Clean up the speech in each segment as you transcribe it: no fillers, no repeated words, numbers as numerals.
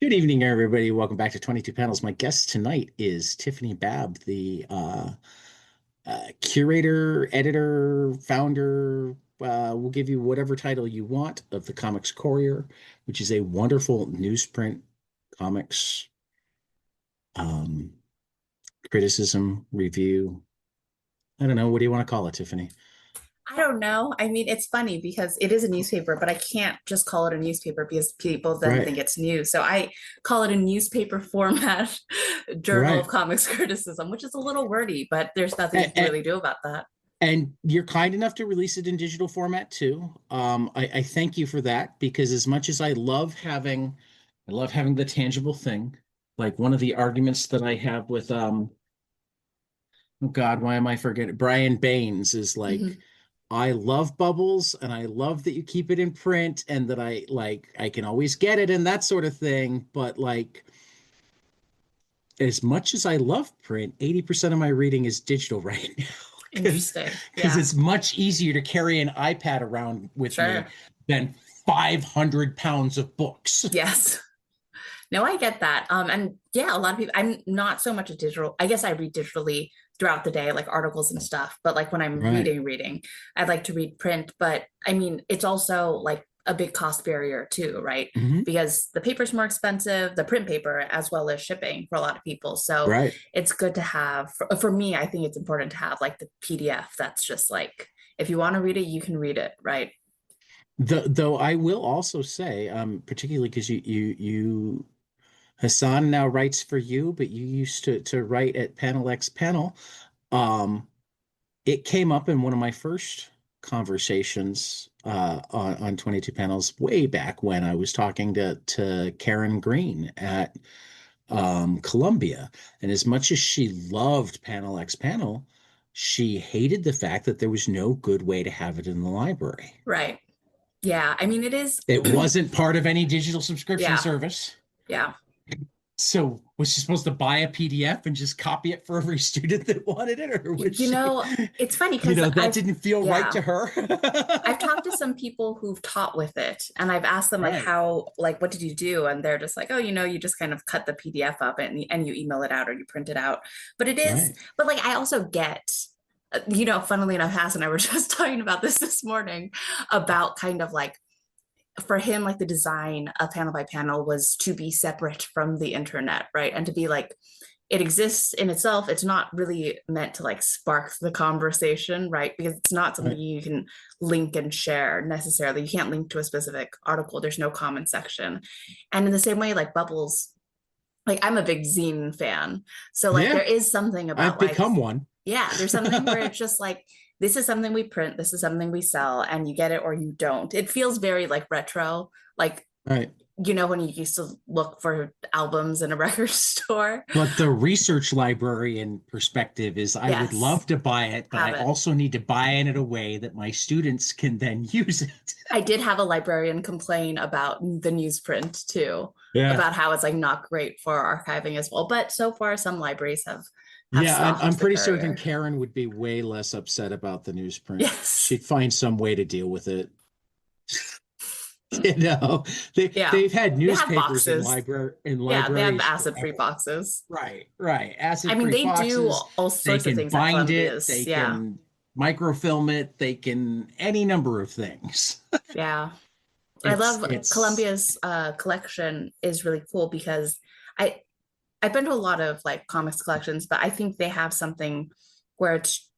Good evening, everybody. Welcome back to 22 Panels. My guest tonight is Tiffany Babb, the curator, editor, founder. We'll give you whatever title you want of the Comics Courier, which is a wonderful newsprint comics um, criticism review. I don't know. What do you want to call it, Tiffany? I don't know. I mean, it's funny because it is a newspaper, but I can't just call it a newspaper because people then Right, think it's news. So I call it a newspaper format journal of right. comics criticism, which is a little wordy, but there's nothing you can And, really do about that. and you're kind enough to release it in digital format too. I thank you for that because as much as I love having the tangible thing. Like one of the arguments that I have with oh God, why am I forgetting? Brian Baines is like, Mhm. I love bubbles and I love that you keep it in print and that I can always get it and that sort of thing. But like as much as I love print, 80% of my reading is digital right now because Interesting. because Yeah, it's much easier to carry an iPad around with me sure. than 500 pounds of books. Yes. No, I get that. And yeah, a lot of people, I'm not so much a digital, I guess I read digitally throughout the day, like articles and stuff. But like when I'm Right. reading, I'd like to read print. But I mean, it's also like a big cost barrier too, right? Hmm. Because the paper's more expensive, the print paper, as well as shipping for a lot of people. So Right. it's good to have, for me, I think it's important to have like the PDF that's just like, if you want to read it, you can read it, right? Though I will also say, particularly because you Hassan now writes for you, but you used to write at Panel X Panel. Um, it came up in one of my first conversations on 22 Panels way back when I was talking to Karen Green at Columbia. And as much as she loved Panel X Panel, she hated the fact that there was no good way to have it in the library. Right. Yeah. I mean, it is, It wasn't part of any digital subscription yeah. service. Yeah. So was she supposed to buy a PDF and just copy it for every student that wanted it, or was You she, know, it's funny because that didn't feel right yeah, to her? I've talked to some people who've taught with it and I've asked them like Right, how, like, what did you do? And they're just like, oh, you just kind of cut the PDF up and you email it out or you print it out. But it is, right, but like, I also get, funnily enough, Hass and I were just talking about this morning about kind of like, for him, like the design of panel by panel was to be separate from the internet, right? And to be like, it exists in itself. It's not really meant to like spark the conversation, right? Because it's not something right. you can link and share necessarily. You can't link to a specific article. There's no comment section. And in the same way, like Bubbles, like I'm a big zine fan. So like there Yeah, is something I've about like, become one. yeah, there's something where it's just like, this is something we print, this is something we sell, and you get it or you don't. It feels very like retro, like Right. when you used to look for albums in a record store. But the research librarian perspective is I would Yes, love to buy it, but I have it. also need to buy it in a way that my students can then use it. I did have a librarian complain about the newsprint too, Yeah. about how it's like not great for archiving as well. But so far, some libraries have Yeah, I'm stopped the pretty certain courier. Karen would be way less upset about the newsprint. Yes. She'd find some way to deal with it. You know, Yeah. they've had They have newspapers boxes. in Yeah, they have libraries acid-free forever. boxes. Right, right. I mean, Acid-free they do boxes. all They sorts of can things at bind it. Columbia's. They Yeah. can microfilm it. They can any number of things. Yeah. I It's love it's Columbia's collection is really cool because I I've been to a lot of like comics collections, but I think they have something where it's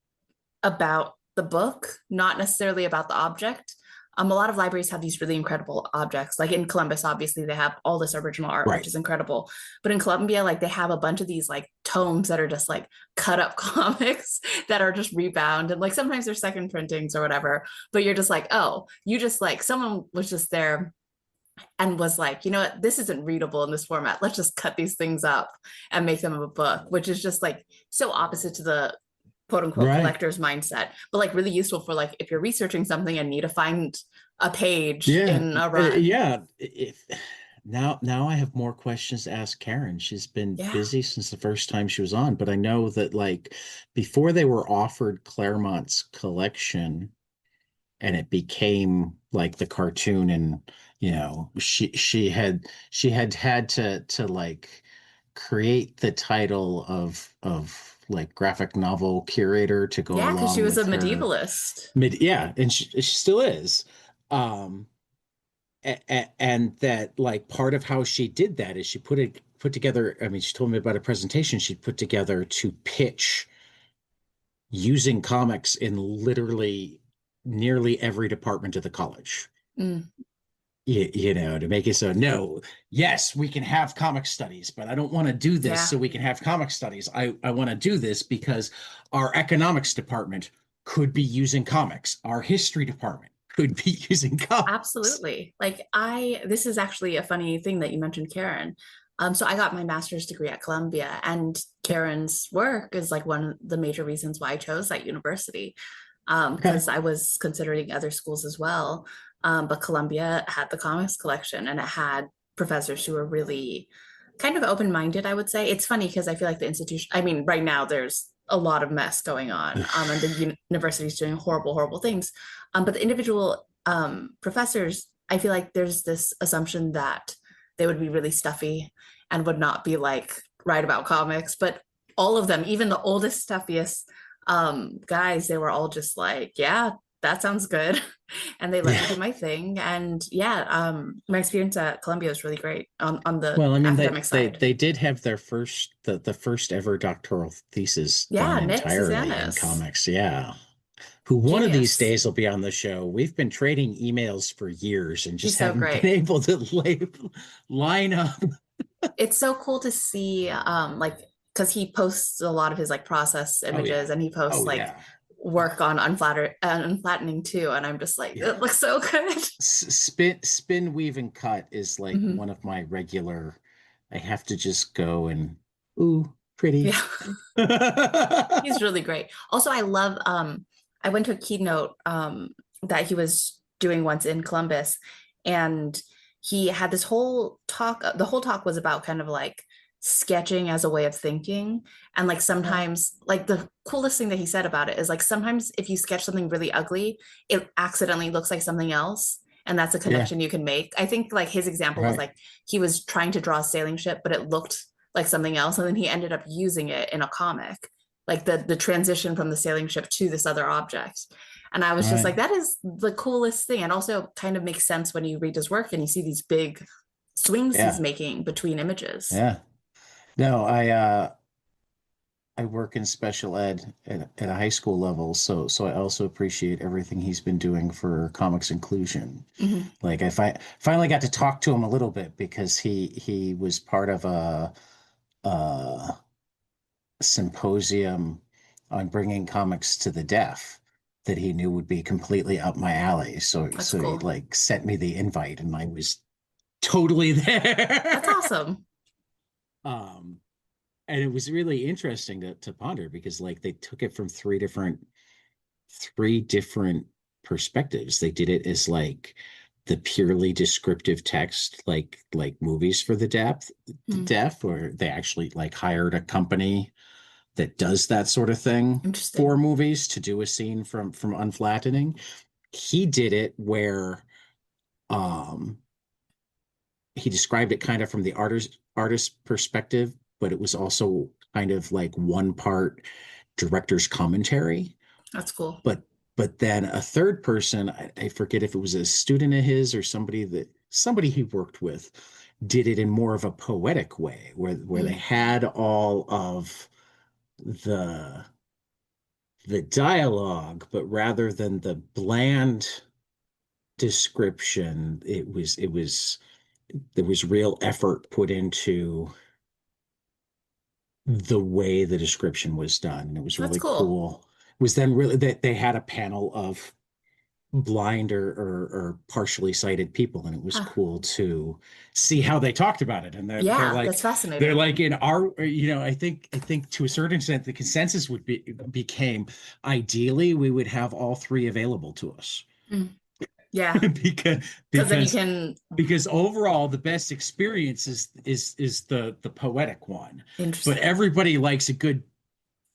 about the book, not necessarily about the object. A lot of libraries have these really incredible objects. Like in Columbus, obviously, they have all this original art, which right. is incredible. But in Columbia, like they have a bunch of these like tomes that are just like cut up comics that are just rebound. And like sometimes they're second printings or whatever. But you're just like, oh, you just like someone was just there and was like, you know what, this isn't readable in this format. Let's just cut these things up and make them a book, which is just like so opposite to the quote unquote Right. collector's mindset, but like really useful for like if you're researching something and need to find a page Yeah. in a run. Yeah. Now I have more questions to ask Karen. She's been Yeah. busy since the first time she was on, but I know that like before they were offered Claremont's collection, and it became like the cartoon. And she had to like create the title of like graphic novel curator to go Yeah, because she along was a with her medievalist. yeah, and she still is. um and that like part of how she did that is she put together, I mean, she told me about a presentation she put together to pitch using comics in literally nearly every department of the college. Mm, To make it so, no, yes, we can have comic studies, but I don't want to do this yeah, so we can have comic studies. I want to do this because our economics department could be using comics. Our history department could be using comics. absolutely. Like this is actually a funny thing that you mentioned, Karen. So I got my master's degree at Columbia, and Karen's work is like one of the major reasons why I chose that university. Okay. Because I was considering other schools as well. But Columbia had the comics collection, and it had professors who were really kind of open-minded, I would say. It's funny because I feel like the institution, I mean, right now there's a lot of mess going on, and the university is doing horrible, horrible things. But the individual professors, I feel like there's this assumption that they would be really stuffy and would not be like write about comics. But all of them, even the oldest, stuffiest guys, they were all just like, yeah, that sounds good. And they let me Yeah. do my thing. And yeah, my experience at Columbia was really great on the Well, I mean, academic side. they did have their the first ever doctoral thesis done Yeah, Nick entirely in Susanis, comics. Yeah. Who one of these genius. days will be on the show. We've been trading emails for years and just He's so haven't been great. able to line up. It's so cool to see like because he posts a lot of his like process Oh yeah. images, and he posts Oh like yeah. work on unflattening too, and I'm just like, it Yeah. looks so good. Spin, weave, and cut is like Mhm. one of my regular. I have to just go and ooh, pretty. Yeah. He's really great. Also, I love I went to a keynote that he was doing once in Columbus, and he had this whole talk. The whole talk was about kind of like sketching as a way of thinking. And like sometimes like the coolest thing that he said about it is like sometimes if you sketch something really ugly, it accidentally looks like something else. And that's a Yeah. connection you can make. I think like his example was Right. like he was trying to draw a sailing ship, but it looked like something else, and then he ended up using it in a comic, like the transition from the sailing ship to this other object. And I was just Right. like, that is the coolest thing, and also kind of makes sense when you read his work and you see these big swings he's Yeah. making between images. Yeah. No, I work in special ed at a high school level, so I also appreciate everything he's been doing for comics inclusion. Mm-hmm. Like finally got to talk to him a little bit because he was part of a symposium on bringing comics to the deaf that he knew would be completely up my alley. That's So he cool. like sent me the invite and I was totally That's there. awesome. Um, and it was really interesting to ponder because like they took it from three different perspectives. They did it as like the purely descriptive text, like movies for the Mm, deaf, or they actually like hired a company that does that sort of thing for interesting. movies to do a scene from unflattening. He did it where um he described it kind of from the artist perspective, but it was also kind of like one part director's commentary. That's cool. But then a third person, I forget if it was a student of his or somebody he worked with, did it in more of a poetic way, where they Mm, had all of the the dialogue, but rather than the bland description, it was there was real effort put into the way the description was done. And it was that's really cool. cool. It was then really that they had a panel of blind or partially sighted people, and it was Huh. cool to see how they talked about it. And Yeah, that's they're fascinating. like in our, I think to a certain extent the consensus became ideally we would have all three available to us. Mm, yeah, because because then you because can. because overall the best experience is the poetic one, but Interesting. everybody likes a good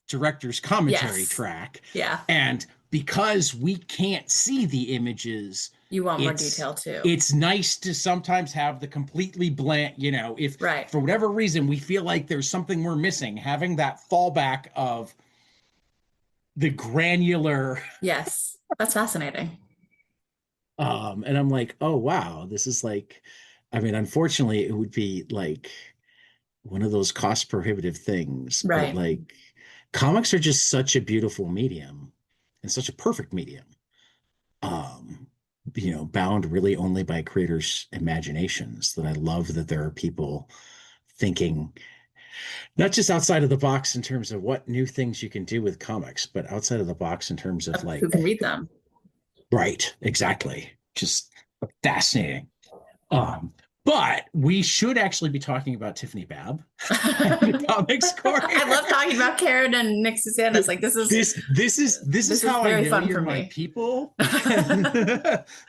director's commentary Yes. track. Yeah. And because we can't see the images, You want more it's detail too. it's nice to sometimes have the completely blank, if Right. for whatever reason we feel like there's something we're missing, having that fallback of the granular. Yes. That's fascinating. And I'm like, oh wow, this is like, I mean, unfortunately, it would be like one of those cost prohibitive things, but Right. like comics are just such a beautiful medium and such a perfect medium. Um, bound really only by creators' imaginations, that I love that there are people thinking not just outside of the box in terms of what new things you can do with comics, but outside of the box in terms of Who can like, read them? right, exactly. Just fascinating. Um, but we should actually be talking about Tiffany Babb and the Comics I Courier. love talking about Karen and Nick Susanis. Like This is this is how I very know fun you're for my me. people,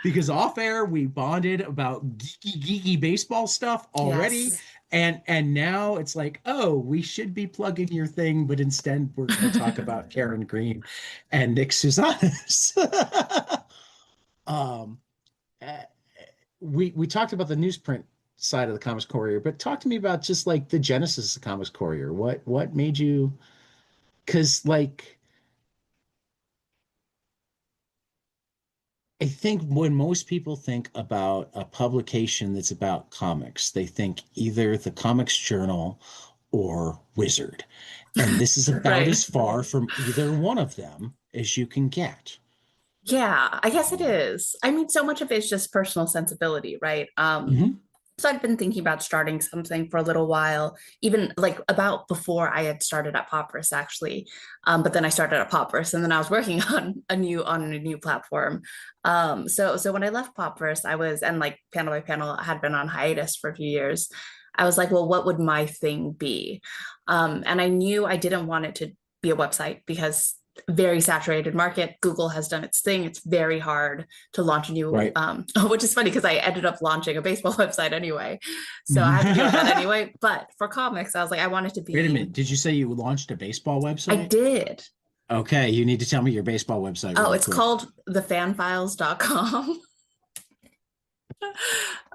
because off air we bonded about geeky baseball stuff already, Yes. and now it's like, oh, we should be plugging your thing, but instead we're going to talk about Karen Green and Nick Susanis. um, uh, we talked about the newsprint side of the Comics Courier, but talk to me about just like the genesis of the Comics Courier. What made you? Because like I think when most people think about a publication that's about comics, they think either the Comics Journal or Wizard. And this is about Right. as far from either one of them as you can get. Yeah, I guess it Um, is. I mean, so much of it is just personal sensibility, right? mhm. So I'd been thinking about starting something for a little while, even like about before I had started at Popverse actually. But then I started at Popverse and then I was working on a new platform. So when I left Popverse, I was and like panel by panel I had been on hiatus for a few years. I was like, well, what would my thing be? And I knew I didn't want it to be a website because very saturated market. Google has done its thing. It's very hard to launch a new, Right. which is funny because I ended up launching a baseball website anyway. So I had to deal with that anyway. But for comics, I was like, I want it to Wait a be, minute. Did you say you launched a baseball I website? did. Okay, you need to tell me your baseball website Oh, really it's quick. called thefanfiles.com.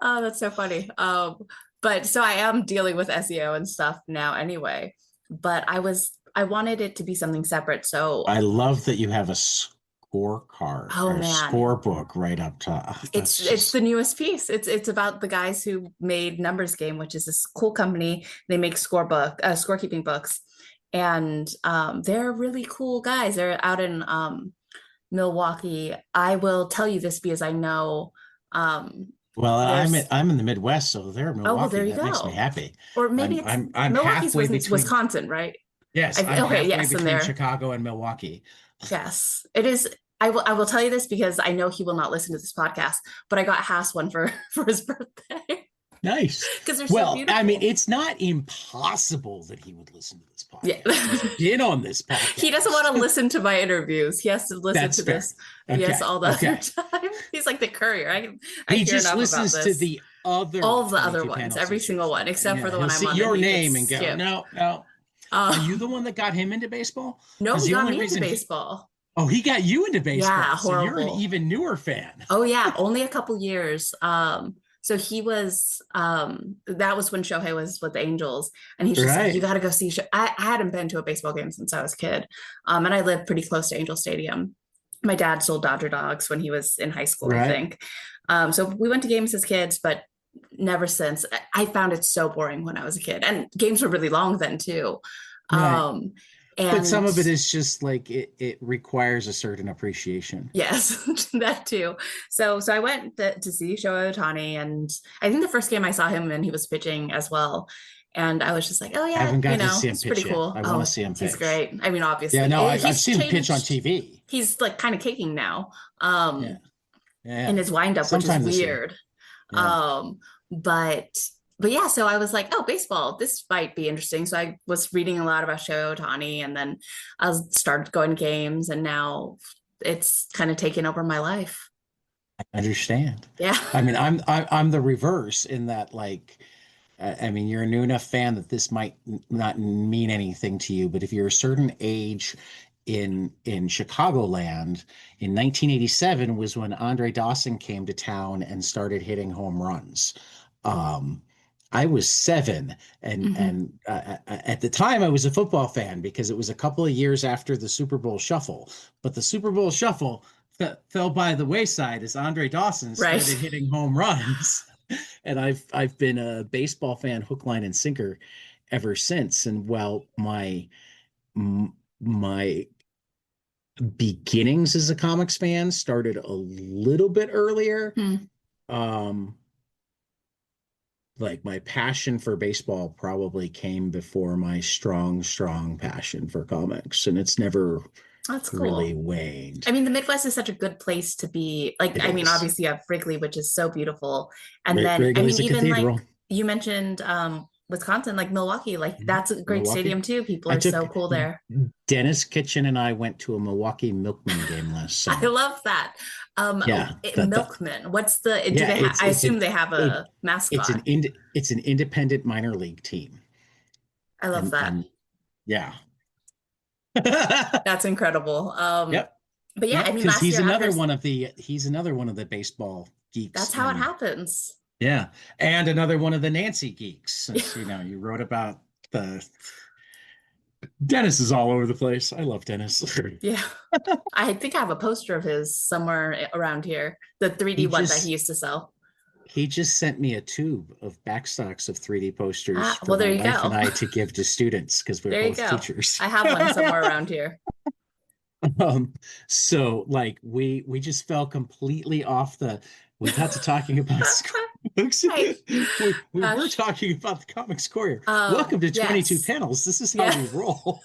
Oh, that's so funny. But so I am dealing with SEO and stuff now anyway. But I wanted it to be something separate. So, I love that you have a scorecard oh or a man, scorebook right up top. it's That's it's the just newest piece. It's about the guys who made Numbers Game, which is this cool company. They make scorekeeping books, and they're really cool guys. They're out in Milwaukee. I will tell you this because I know well, there's. I'm in the Midwest, so they're in Oh well, there Milwaukee. you That makes me go. happy. Or maybe I'm it's I'm I'm Milwaukee's halfway between. Wisconsin, right? Yes, I'm Okay, halfway yes, and between there. Chicago and Milwaukee. Yes, it is. I will tell you this because I know he will not listen to this podcast, but I got Haas one for for his birthday Nice. because they're so Well, I mean, beautiful. it's not impossible that he would listen to this Yeah. podcast. He's been on this He doesn't want podcast. to listen to my interviews. He has to listen That's to fair. this. Yes, Okay. all the other Okay. time. He's like the courier. I He hear just enough about listens to this. the other All of the other 22 ones, panel every single sisters. one, except for Yeah, the he'll one I'm see on, then your he name hits and go, skip. no, no. Are you the Um, one that got him into baseball? no, Because he the got only me into reason baseball. oh, he got you into Yeah, baseball. So you're an horrible. even newer fan. Oh yeah, only a couple years. So he was that was when Shohei was with the Angels, and he's just like, you Right. got to go see. I hadn't been to a baseball game since I was a kid, and I lived pretty close to Angel Stadium. My dad sold Dodger dogs when he was in high school, I Right. think. So we went to games as kids, but never since. I found it so boring when I was a kid, and games were really long then too. Right. Um, But some and of it is just like it requires a certain appreciation. Yes, that too. So I went to see Shohei Ohtani, and I think the first game I saw him and he was pitching as well, and I was just like, oh I yeah, haven't got to see him it's pretty pitch yet. cool. I want to Oh, see him he's pitch. great. I mean, Yeah, obviously, no, I've he's seen him pitch on changed. TV. He's like kind of kicking now, Yeah. in Yeah. his windup, which is Sometime this year. weird. Yeah. Um, but but yeah, so I was like, oh, baseball, this might be interesting. So I was reading a lot about Shohei Ohtani, and then started going to games, and now it's kind of taken over my life. I understand. Yeah. I mean, I'm the reverse in that like I mean, you're a new enough fan that this might not mean anything to you, but if you're a certain age in Chicagoland in 1987 was when Andre Dawson came to town and started hitting home runs. Um, I was 7, Hmm. and at the time I was a football fan because it was a couple of years after the Super Bowl Shuffle. But the Super Bowl Shuffle fell by the wayside as Andre Dawson started Right. hitting home runs, and I've been a baseball fan hook, line, and sinker ever since. And while my beginnings as a comics fan started a little bit earlier. Hmm. Um, like my passion for baseball probably came before my strong passion for comics, and it's never That's really cool. waned. I mean, the Midwest is such a good place to be. Like, It I mean, is. obviously you have Wrigley, which is so beautiful. And then, I Wrigley's mean, a even like cathedral. you mentioned Wisconsin, like Milwaukee, like that's a great Milwaukee. stadium too. People I are took so cool there. Dennis Kitchen and I went to a Milwaukee Milkman game last I summer. love that. Yeah, Milkman. What's the, do yeah, they have, I assume they have it a it's mascot. it's an independent minor league team. I love that. And yeah. That's incredible. Yep. But yeah, I Yep, mean, because last year after, he's another one of the baseball geeks that's how it in happens. yeah, and another one of the Nancy geeks, since you wrote about the Dennis is all over the place. I love Dennis. Yeah. I think I have a poster of his somewhere around here, the 3D he one that he just used to sell. he just sent me a tube of backstocks of 3D posters Ah, for well, my there you wife and go. I to give to students because we're There you both go. teachers. I have one somewhere around here. So like we just fell completely off we got to talking about books. Right. We were Gosh. talking about the Comics Courier. Welcome to 22 Yes. panels. This is how Yeah. we roll.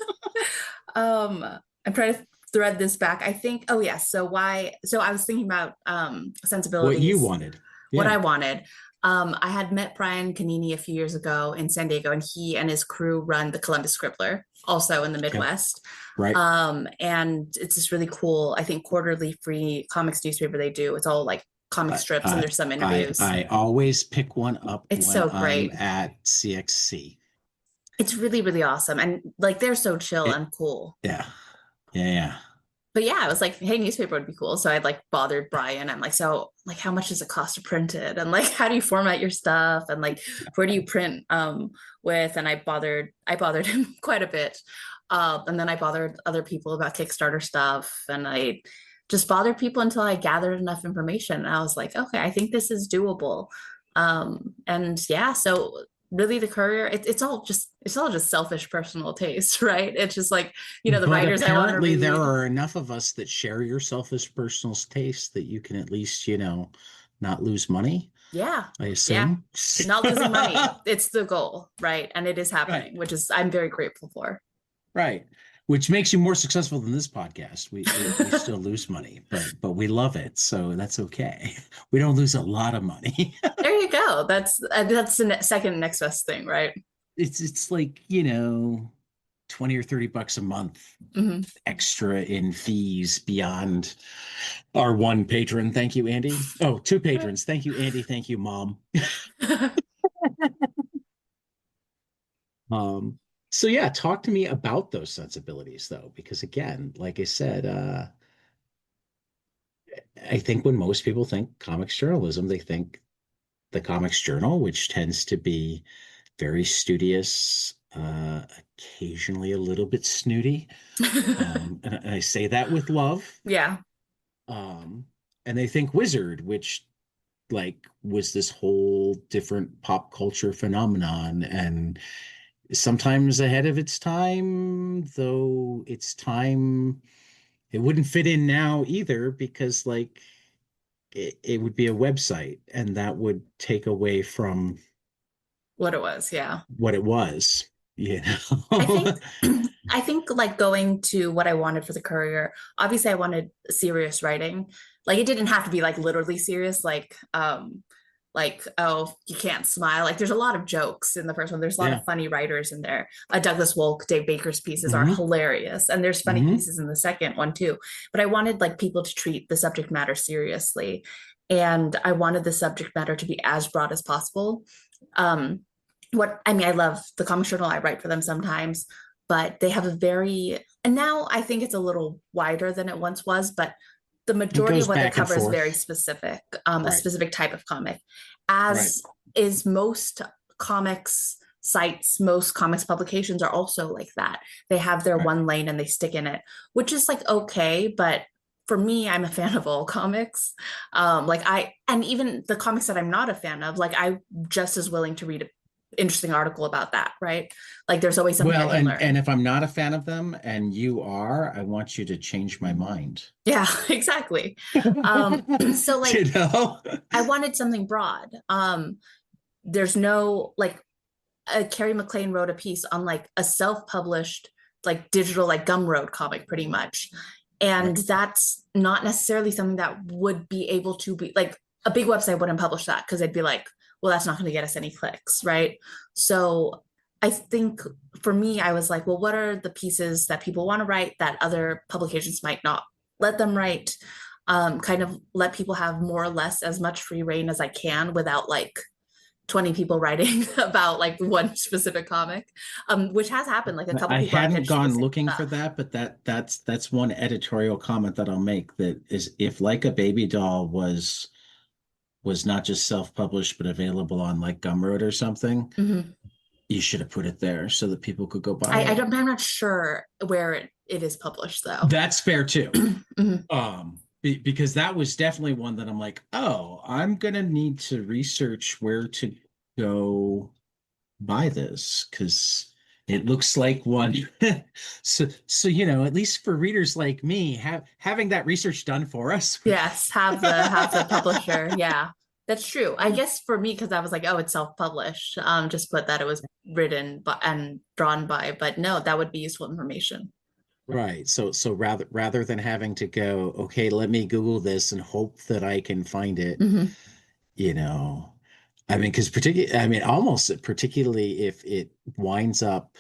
um, I'm trying to thread this back. I think, oh yes. So I was thinking about What you sensibilities, wanted. what I Yeah. wanted. I had met Brian Canini a few years ago in San Diego, and he and his crew run the Columbus Scribbler, also in the Okay. Midwest. Right. And it's just really cool, I think, quarterly free comics newspaper they do. It's all like comic I, strips and I there's some interviews. I always pick one up It's when so I'm great. at CXC. It's really, really awesome. And like they're so chill It, and cool. yeah. Yeah. But yeah, I was like, hey, newspaper would be cool. So I'd like bothered Brian. I'm like, so like how much does it cost to print it? And like how do you format your stuff? And like where do you print with? And I bothered him quite a bit. And then I bothered other people about Kickstarter stuff. And I just bothered people until I gathered enough information. And I was like, okay, I think this is doable. And yeah, so really the Courier, it's all just selfish personal taste, right? It's just like, the But writers I want to apparently there read. are enough of us that share your selfish personal taste that you can at least, not lose money, Yeah. I Yeah. assume. Not losing money. It's the goal, right? And it is Right. happening, which is I'm very grateful for. Right. Which makes you more successful than this podcast. We still lose money, but we love it, so that's okay. We don't lose a lot of money. There you go. That's the second next best thing, right? It's like, 20 or 30 bucks a month Hmm. extra in fees beyond our one patron. Thank you, Andy. Oh, two patrons. Thank you, Andy. Thank you, Mom. Um, so yeah, talk to me about those sensibilities though, because again, like I said, I think when most people think comics journalism, they think the Comics Journal, which tends to be very studious, occasionally a little bit snooty. And I say that with love. Yeah. Um, and they think Wizard, which like was this whole different pop culture phenomenon and sometimes ahead of its time, though its time it wouldn't fit in now either because like it would be a website and that would take away from What it was, yeah. what it was, I think I think like going to what I wanted for the Courier, obviously I wanted serious writing. Like it didn't have to be like literally serious, like oh, you can't smile. Like there's a lot of jokes in the first one. There's a lot Yeah. of funny writers in there. Douglas Wolk, Dave Baker's pieces are Hmm. hilarious. And there's funny Hmm. pieces in the second one too. But I wanted like people to treat the subject matter seriously. And I wanted the subject matter to be as broad as possible. Um, what I mean, I love the Comic Journal. I write for them sometimes. but they have a very, and now I think it's a little wider than it once was, but the It majority of goes what they back and cover is very forth. specific, a Right. specific type of comic, Right. as is most comics sites, most comics publications are also like that. They have their Right. one lane and they stick in it, which is like okay, but for me, I'm a fan of all comics. And even the comics that I'm not a fan of, like I'm just as willing to read an interesting article about that, right? Like there's always something I Well, can and learn. if I'm not a fan of them and you are, I want you to change my mind. Yeah, exactly. So You like know? I wanted something broad. There's no like Carrie McLean wrote a piece on like a self-published like digital like Gumroad comic pretty much. And Right. that's not necessarily something that would be able to be like a big website wouldn't publish that because they'd be like, well, that's not going to get us any clicks, right? So I think for me, I was like, well, what are the pieces that people want to write that other publications might not let them write? Kind of let people have more or less as much free reign as I can without like 20 people writing about like one specific comic, which has happened. Like a couple I people are hadn't pitched the gone same looking for stuff. that, but that's one editorial comment that I'll make that is if Like a Baby Doll was not just self-published but available on like Gumroad or something, Mm-hmm. you should have put it there so that people could go buy it. I'm not sure where it is published though. That's fair too. Mm-hmm. Because that was definitely one that I'm like, oh, I'm gonna need to research where to go buy this because it looks like one. So at least for readers like me, having that research done for us. Yes, have the publisher. Yeah, that's true. I guess for me, because I was like, oh, it's self-published. Just put that it was written by, and drawn by, but no, that would be useful information. Right. So rather than having to go, okay, let me Google this and hope that I can find it, Mm-hmm. you know. I mean, because almost particularly if it winds up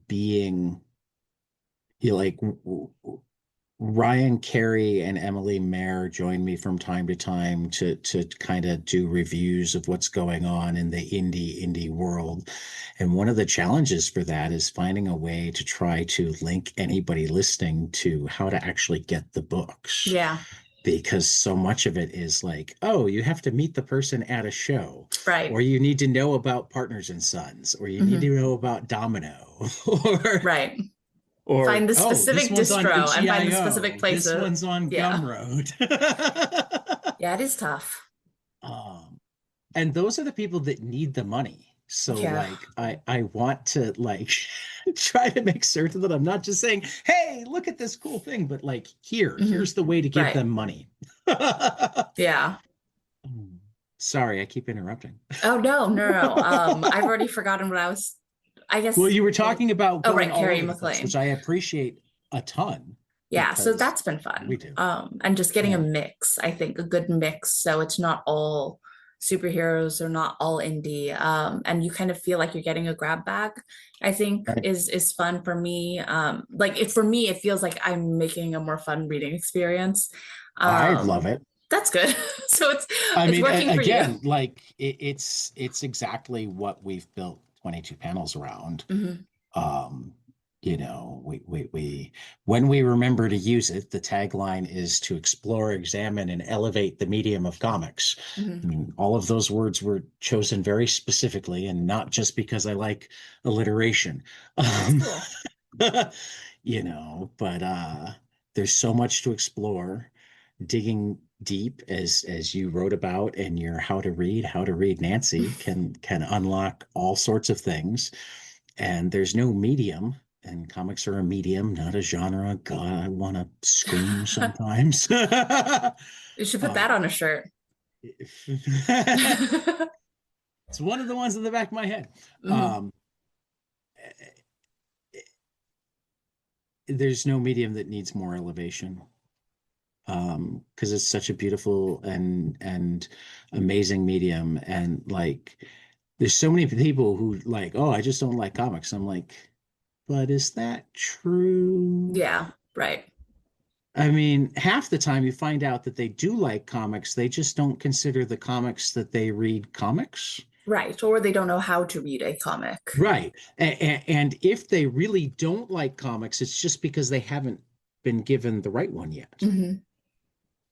being like Ryan Carey and Emily Mayer join me from time to time to kind of do reviews of what's going on in the indie world. And one of the challenges for that is finding a way to try to link anybody listening to how to actually get the books. Yeah, Because so much of it is like, oh, you have to meet the person at a show, or right. you need to know about Partners and Sons, or you need Mm-hmm. to know about Domino, or Right. Find or the oh, this specific one's on distro and find the specific itch.io. This places. one's on Yeah. Gumroad. Yeah, it is tough. um, and those are the people that need the money. So Yeah. like I want to like try to make certain that I'm not just saying, hey, look at this cool thing, but like Hmm. here's the way to give Right. them money. Yeah. Sorry, I keep interrupting. Oh no, no, no. I've already forgotten what I was. I Well, guess. you were talking about Oh, going right, all Carrie over the place, which McLean. I appreciate a ton Yeah, so because that's been we fun. do. And just getting a Yeah. mix. I think a good mix, so it's not all superheroes or not all indie. And you kind of feel like you're getting a grab bag. I think Right. is fun for me. Like for me, it feels like I'm making a more fun reading experience. I love Um, it. that's good. So I it's mean, working for you. again, like it's exactly what we've built 22 panels around. Hmm. Um, we when we remember to use it, the tagline is to explore, examine, and elevate the medium of comics. I Hmm. mean, all of those words were chosen very specifically and not just because I like alliteration. That's Um, cool. but there's so much to explore. Digging deep, as you wrote about in your how to read Nancy can unlock all sorts of things. And there's no medium, and comics are a medium, not a genre. God, I want to scream sometimes. You should put that um, on a shirt. it's one of the ones in the back of my head. Hmm. Um, there's no medium that needs more elevation. Because it's such a beautiful and amazing medium. And like there's so many people who like, oh, I just don't like comics. I'm like, but is that true? Yeah, right. I mean, half the time you find out that they do like comics, they just don't consider the comics that they read comics. Right. Or they don't know how to read a comic. Right. And if they really don't like comics, it's just because they haven't been given the right one yet. Hmm.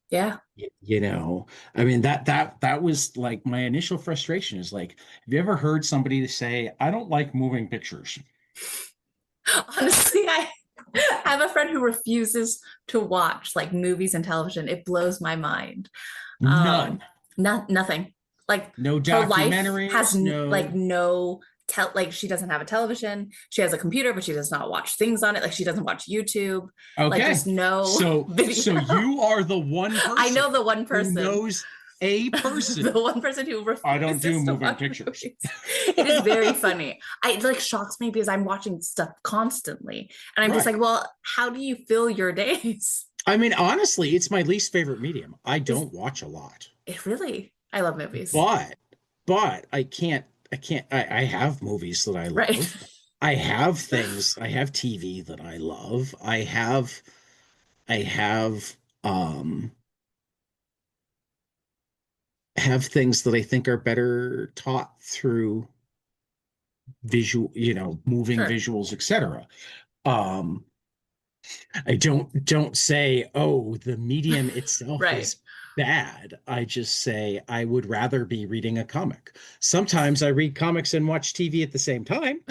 Yeah. You know, I mean that was like my initial frustration is like, have you ever heard somebody say, I don't like moving pictures? Honestly, I have a friend who refuses to watch like movies and television. It blows my mind. Um, None. nothing. Like No her life has documentaries, like no. no like she doesn't have a television. She has a computer, but she does not watch things on it. Like she doesn't watch YouTube. Like Okay. just no So video. you are the one I person know the one who person, knows a the person. one person who I don't do refuses to moving watch pictures. movies. It is very funny. It like shocks me because I'm watching stuff constantly, and I'm just like, Right. well, how do you fill your days? I mean, honestly, it's my least favorite medium. I Is don't watch a lot, it really? I love movies. but but I have movies that I Right. love. I have TV that I love. I have things that I think are better taught through visual, moving Sure. visuals, etc. Um, I don't say, oh, the medium itself Right. is bad. I just say I would rather be reading a comic. Sometimes I read comics and watch TV at the same time,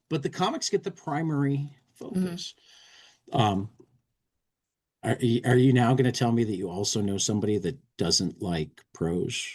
but the comics get the primary Mhm. focus. Um, are you now going to tell me that you also know somebody that doesn't like prose?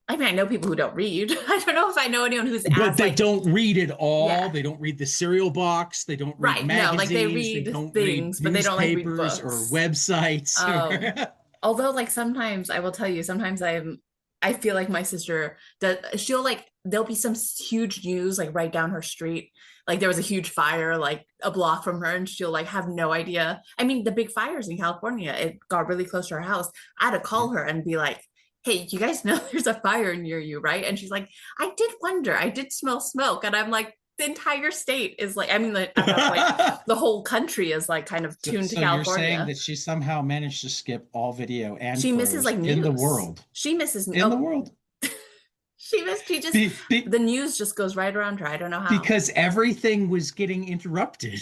I mean, I know people who don't read. I don't know if I know anyone who's But as they like, don't read at all. yeah, They don't read the cereal box. They don't read right. No, like they magazines. They read don't read things, but they don't like read newspapers or books. websites. Um, Although like sometimes I will tell you, sometimes I feel like my sister that she'll like there'll be some huge news like right down her street. Like there was a huge fire like a block from her, and she'll like have no idea. I mean, the big fires in California, it got really close to her house. I had to call her and be like, hey, you guys know there's a fire near you, right? And she's like, I did wonder, I did smell smoke. And I'm like, the entire state is like, I mean, like, at that point, the whole country is like kind of tuned to So you're saying California. that she somehow managed to skip all video and She misses prose like in the news. world. She misses In the oh world. she just Be, be, the news just goes right around her. I don't know how. because everything was getting interrupted.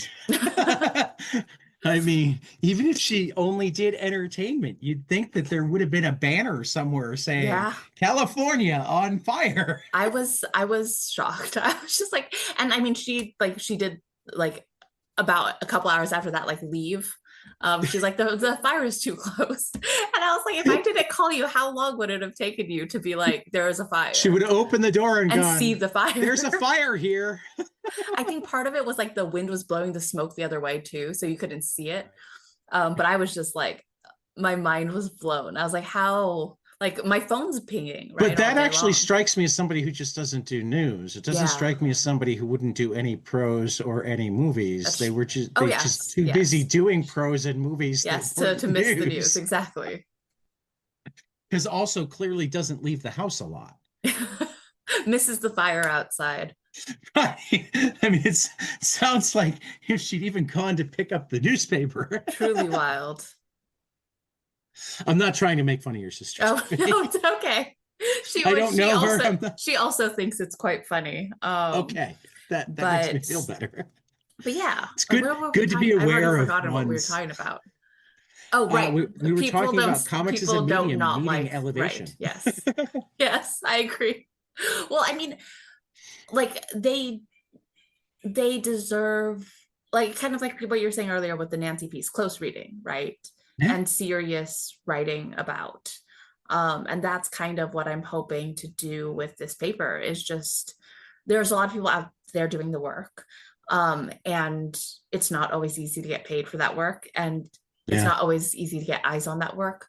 I mean, even if she only did entertainment, you'd think that there would have been a banner somewhere saying Yeah. California on fire. I was shocked. I was just like, and I mean she did like about a couple hours after that, like leave. She's like, the fire is too close. And I was like, if I didn't call you, how long would it have taken you to be like, there is a She fire would open the door and and see gone, the fire? there's a fire here. I think part of it was like the wind was blowing the smoke the other way too, so you couldn't see it. But I was just like, my mind was blown. I was like, how? Like my phone's pinging But right all that day actually long. strikes me as somebody who just doesn't do news. It doesn't Yeah, strike me as somebody who wouldn't do any prose or any movies. that's. Oh They just yes, too busy yes, doing prose and movies that yes. To weren't miss the news news. exactly. Because also clearly doesn't leave the house a lot. Misses the fire outside. Right. I mean, it sounds like if she'd even gone to pick up the newspaper. Truly wild. I'm not trying to make fun of your sister, Oh no, Tiffany. it's okay. She I was. don't know her. I'm not, She also thinks it's quite funny. okay. That makes me But feel better. yeah. It's Where were we good to be talking? I've already aware of forgotten what we were one's. talking about. Oh, right. We were People talking don't about comics as a people don't medium not needing like, right. elevation. Yes. Yes, I agree. Well, I mean, like they deserve like kind of like what you were saying earlier with the Nancy piece, close reading, right? Yeah. And serious writing about. And that's kind of what I'm hoping to do with this paper is just there's a lot of people out there doing the work. And it's not always easy to get paid for that work. And it's Yeah. not always easy to get eyes on that work.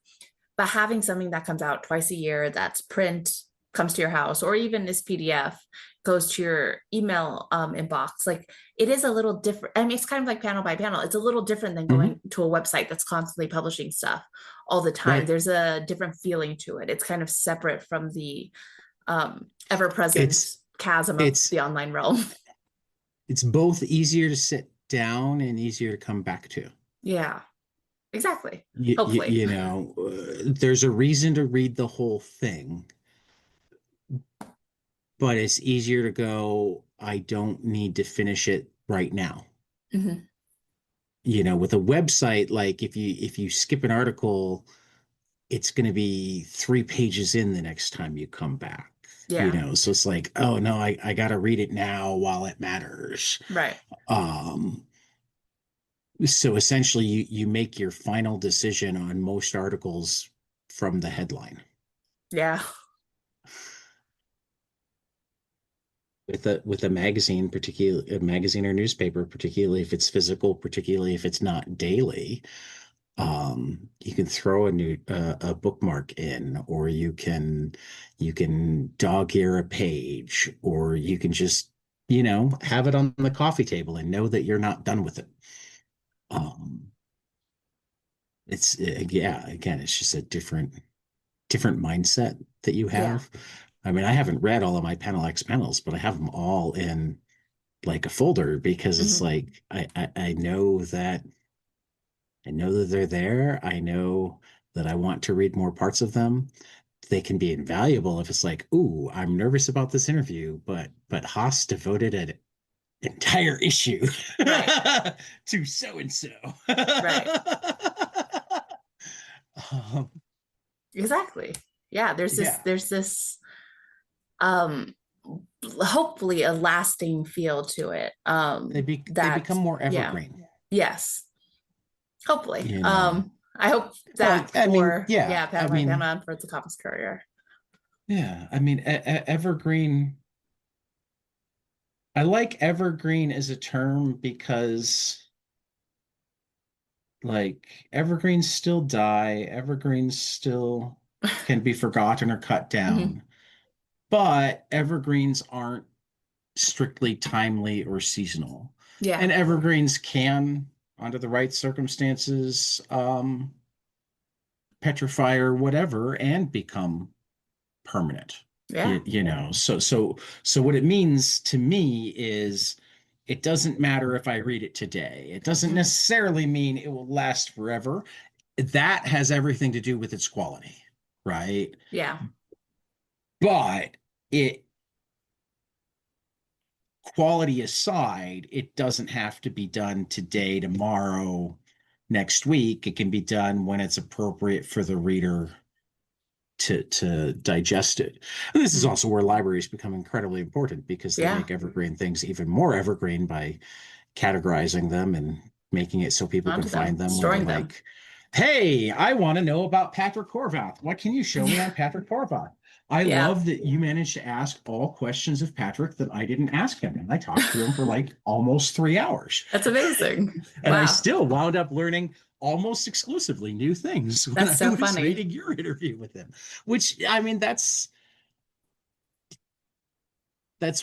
But having something that comes out twice a year that's print, comes to your house, or even is PDF, goes to your email inbox, like it is a little different. I mean, it's kind of like panel by panel. It's a little different than Mhm. going to a website that's constantly publishing stuff all the time. Right. There's a different feeling to it. It's kind of separate from the ever-present It's chasm of it's the online realm. it's both easier to sit down and easier to come back to. Yeah, exactly. You, you, Hopefully. you know, there's a reason to read the whole thing. but it's easier to go, I don't need to finish it right now. Hmm. With a website, like if you skip an article, it's going to be 3 pages in the next time you come back. Yeah. So it's like, oh no, I got to read it now while it matters. Right. Um, so essentially, you make your final decision on most articles from the headline. Yeah. With a magazine, particularly a magazine or newspaper, particularly if it's physical, particularly if it's not daily, you can throw a bookmark in, or you can dog ear a page, or you can just have it on the coffee table and know that you're not done with it. Um, it's yeah, again, it's just a different mindset that you Yeah. have. I mean, I haven't read all of my Panel X panels, but I have them all in like a folder because it's Hmm. like I know that they're there. I know that I want to read more parts of them. They can be invaluable if it's like, ooh, I'm nervous about this interview, but Haas devoted an entire issue Right. to so and so. Right. Um, Exactly. Yeah. There's this, yeah, there's this, um, hopefully a lasting feel to it. they That, become more yeah. evergreen. Yes. Hopefully. You know. I hope Well, that I mean, for, yeah, yeah, I Panama by mean, Panama for the Compass Courier. yeah, I mean, evergreen. I like evergreen as a term because like evergreens still die, evergreens still can be forgotten or cut Hmm. down, but evergreens aren't strictly timely or seasonal. Yeah. And evergreens can, under the right circumstances, petrify or whatever and become permanent. Yeah. So what it means to me is it doesn't matter if I read it today. It doesn't Hmm. necessarily mean it will last forever. That has everything to do with its quality, right? Yeah. But it quality aside, it doesn't have to be done today, tomorrow, next week. It can be done when it's appropriate for the reader to digest it. And this is Hmm. also where libraries become incredibly important because they Yeah. make evergreen things even more evergreen by categorizing them and making it so people can Onto them, find them when they're storing them. like, hey, I want to know about Patrick Horvath. What can you show me on Patrick Horvath? I Yeah. love that you managed to ask all questions of Patrick that I didn't ask him. And I talked to him for like almost 3 hours. That's amazing. And I Wow. still wound up learning almost exclusively new things when That's I so was funny. reading your interview with him, which I mean, that's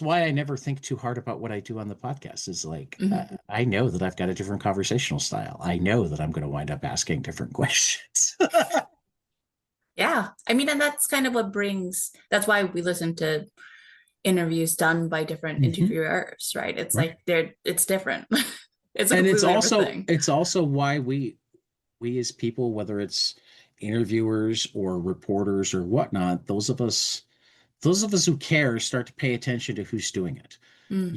why I never think too hard about what I do on the podcast is like, Hmm. I know that I've got a different conversational style. I know that I'm going to wind up asking different questions. Yeah. I mean, and that's kind of that's why we listen to interviews done by different Mhm. interviewers, right? It's Right. like it's different. It's a And it's completely different also thing. it's also why we as people, whether it's interviewers or reporters or whatnot, those of us who care start to pay attention to who's doing it. Mm,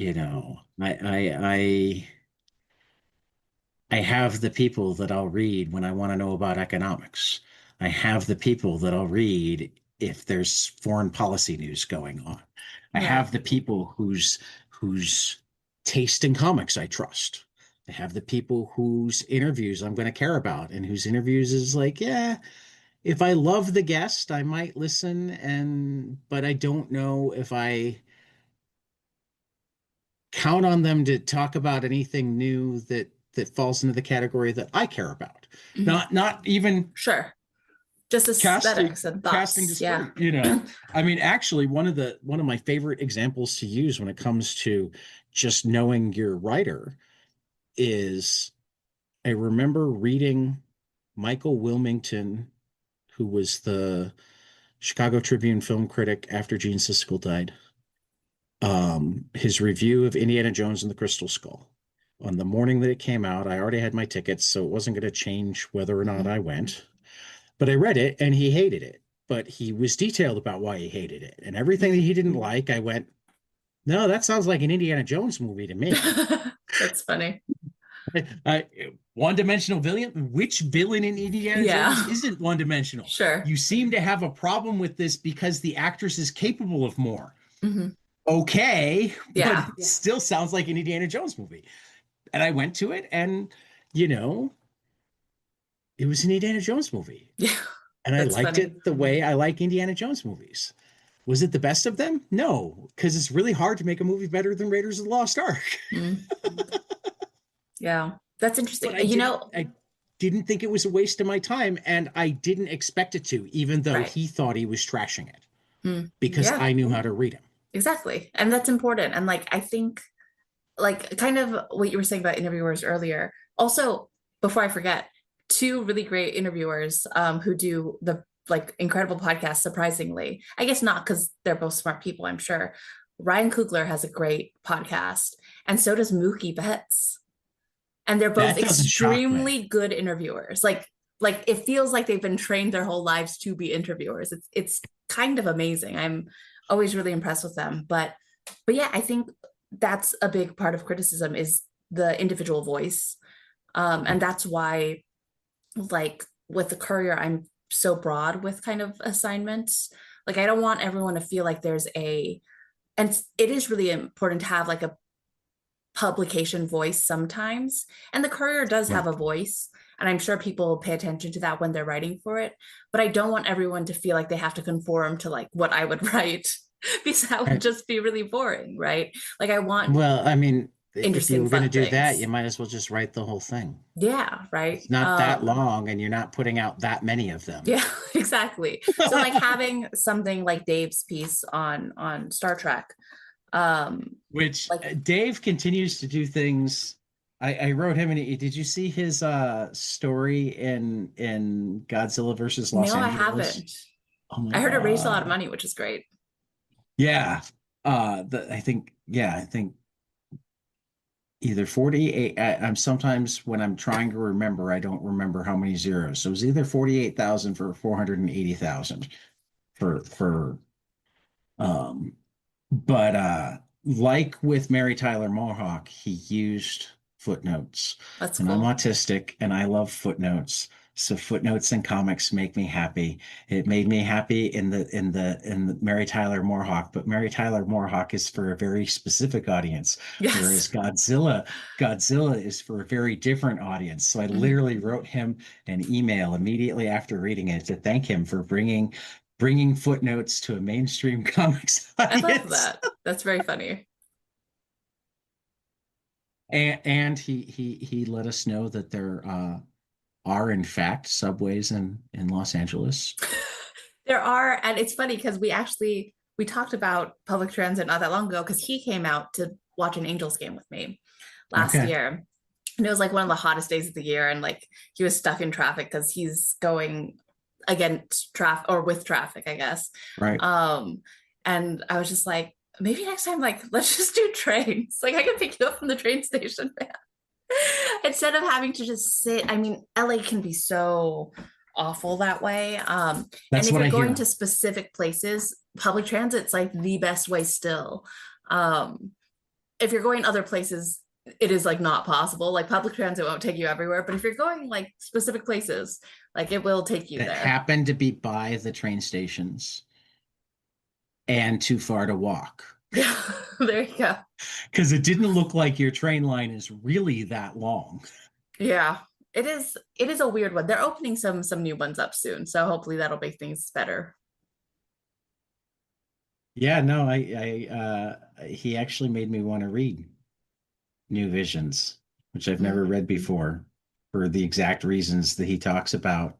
I have the people that I'll read when I want to know about economics. I have the people that I'll read if there's foreign policy news going on. I right. have the people whose taste in comics I trust. I have the people whose interviews I'm going to care about and whose interviews is like, yeah, if I love the guest, I might listen but I don't know if I count on them to talk about anything new that falls into the category that I care about. Hmm. Not even Sure. Just casting aesthetics and casting thoughts. Yeah. dispersion. I mean, actually, one of my favorite examples to use when it comes to just knowing your writer is I remember reading Michael Wilmington, who was the Chicago Tribune film critic after Gene Siskel died, his review of Indiana Jones and the Crystal Skull. On the morning that it came out, I already had my tickets, so it wasn't going to change whether or not Hmm. I went. But I read it and he hated it. But he was detailed about why he hated it. And everything that Hmm. he didn't like, I went, No, that sounds like an Indiana Jones movie to me. That's funny. Uh, One-dimensional villain? Which villain in Indiana Jones Yeah, isn't one-dimensional? sure. You seem to have a problem with this because the actress is capable of more. Hmm. Okay, but Yeah. it still sounds like an Indiana Jones movie. And I went to it, and you know, it was an Indiana Jones movie. Yeah, And I that's liked funny. it the way I like Indiana Jones movies. Was it the best of them? No, because it's really hard to make a movie better than Raiders of the Lost Ark. Mm, yeah, that's But interesting. You know, I didn't think it was a waste of my time, and I didn't expect it to, even though right. he thought he was trashing it, Mm, because yeah, I knew how to read him. exactly. And that's important. And like, I think, like, kind of what you were saying about interviewers earlier. Also, before I forget, two really great interviewers who do the like incredible podcast, surprisingly. I guess not because they're both smart people, I'm sure. Ryan Coogler has a great podcast, and so does Mookie Betts. And they're both That doesn't shock me. extremely good interviewers. Like it feels like they've been trained their whole lives to be interviewers. It's kind of amazing. I'm always really impressed with them. But yeah, I think that's a big part of criticism is the individual voice. And that's why like with the Courier, I'm so broad with kind of assignments. Like I don't want everyone to feel like there's a and it is really important to have like a publication voice sometimes. And the Courier does have Right. a voice. And I'm sure people pay attention to that when they're writing for it. But I don't want everyone to feel like they have to conform to like what I would write because that would I- just be really boring, right? Like I want well, I mean, if you interesting, were going to fun do that, you things. might as well just write the whole thing. Yeah, right. It's not that long, and you're not putting out that many of them. Yeah, exactly. So like having something like Dave's piece on Star Trek, um, Which like Dave continues to do things. I wrote him, and did you see his story in Godzilla versus Los no, I Angeles? haven't. Oh my I heard it raised a lot of God. money, which is great. Yeah. I think either 48. I'm sometimes when I'm trying to remember, I don't remember how many zeros. So it was either 48,000 for 480,000 for um but like with Mary Tyler Mohawk, he used footnotes. That's And I'm cool. autistic and I love footnotes. So footnotes in comics make me happy. It made me happy in the Mary Tyler Moorhawk, but Mary Tyler Moorhawk is for a very specific audience, Yes. whereas Godzilla is for a very different audience. So I Mhm. literally wrote him an email immediately after reading it to thank him for bringing footnotes to a mainstream comics I love audience. that. That's very funny. And he let us know that there are in fact subways in Los Angeles. There are, and it's funny because we talked about public transit not that long ago because he came out to watch an Angels game with me last Okay, year. And it was like one of the hottest days of the year, and like he was stuck in traffic because he's going against traffic or with traffic, I guess. right. Um, and I was just like, maybe next time, like, let's just do trains. Like I can pick you up from the train station, man. Instead of having to just sit. I mean, LA can be so awful that way. And That's if what you're I going hear. to specific places, public transit's like the best way still. Um, if you're going other places, it is like not possible. Like public transit won't take you everywhere, but if you're going like specific places, like it will take you That there. happened to be by the train stations and too far to walk. Yeah, there you go. Because it didn't look like your train line is really that long. Yeah. It is a weird one. They're opening some new ones up soon, so hopefully that'll make things better. Yeah, no, he actually made me want to read New Visions, which I've never Mm, read before, for the exact reasons that he talks about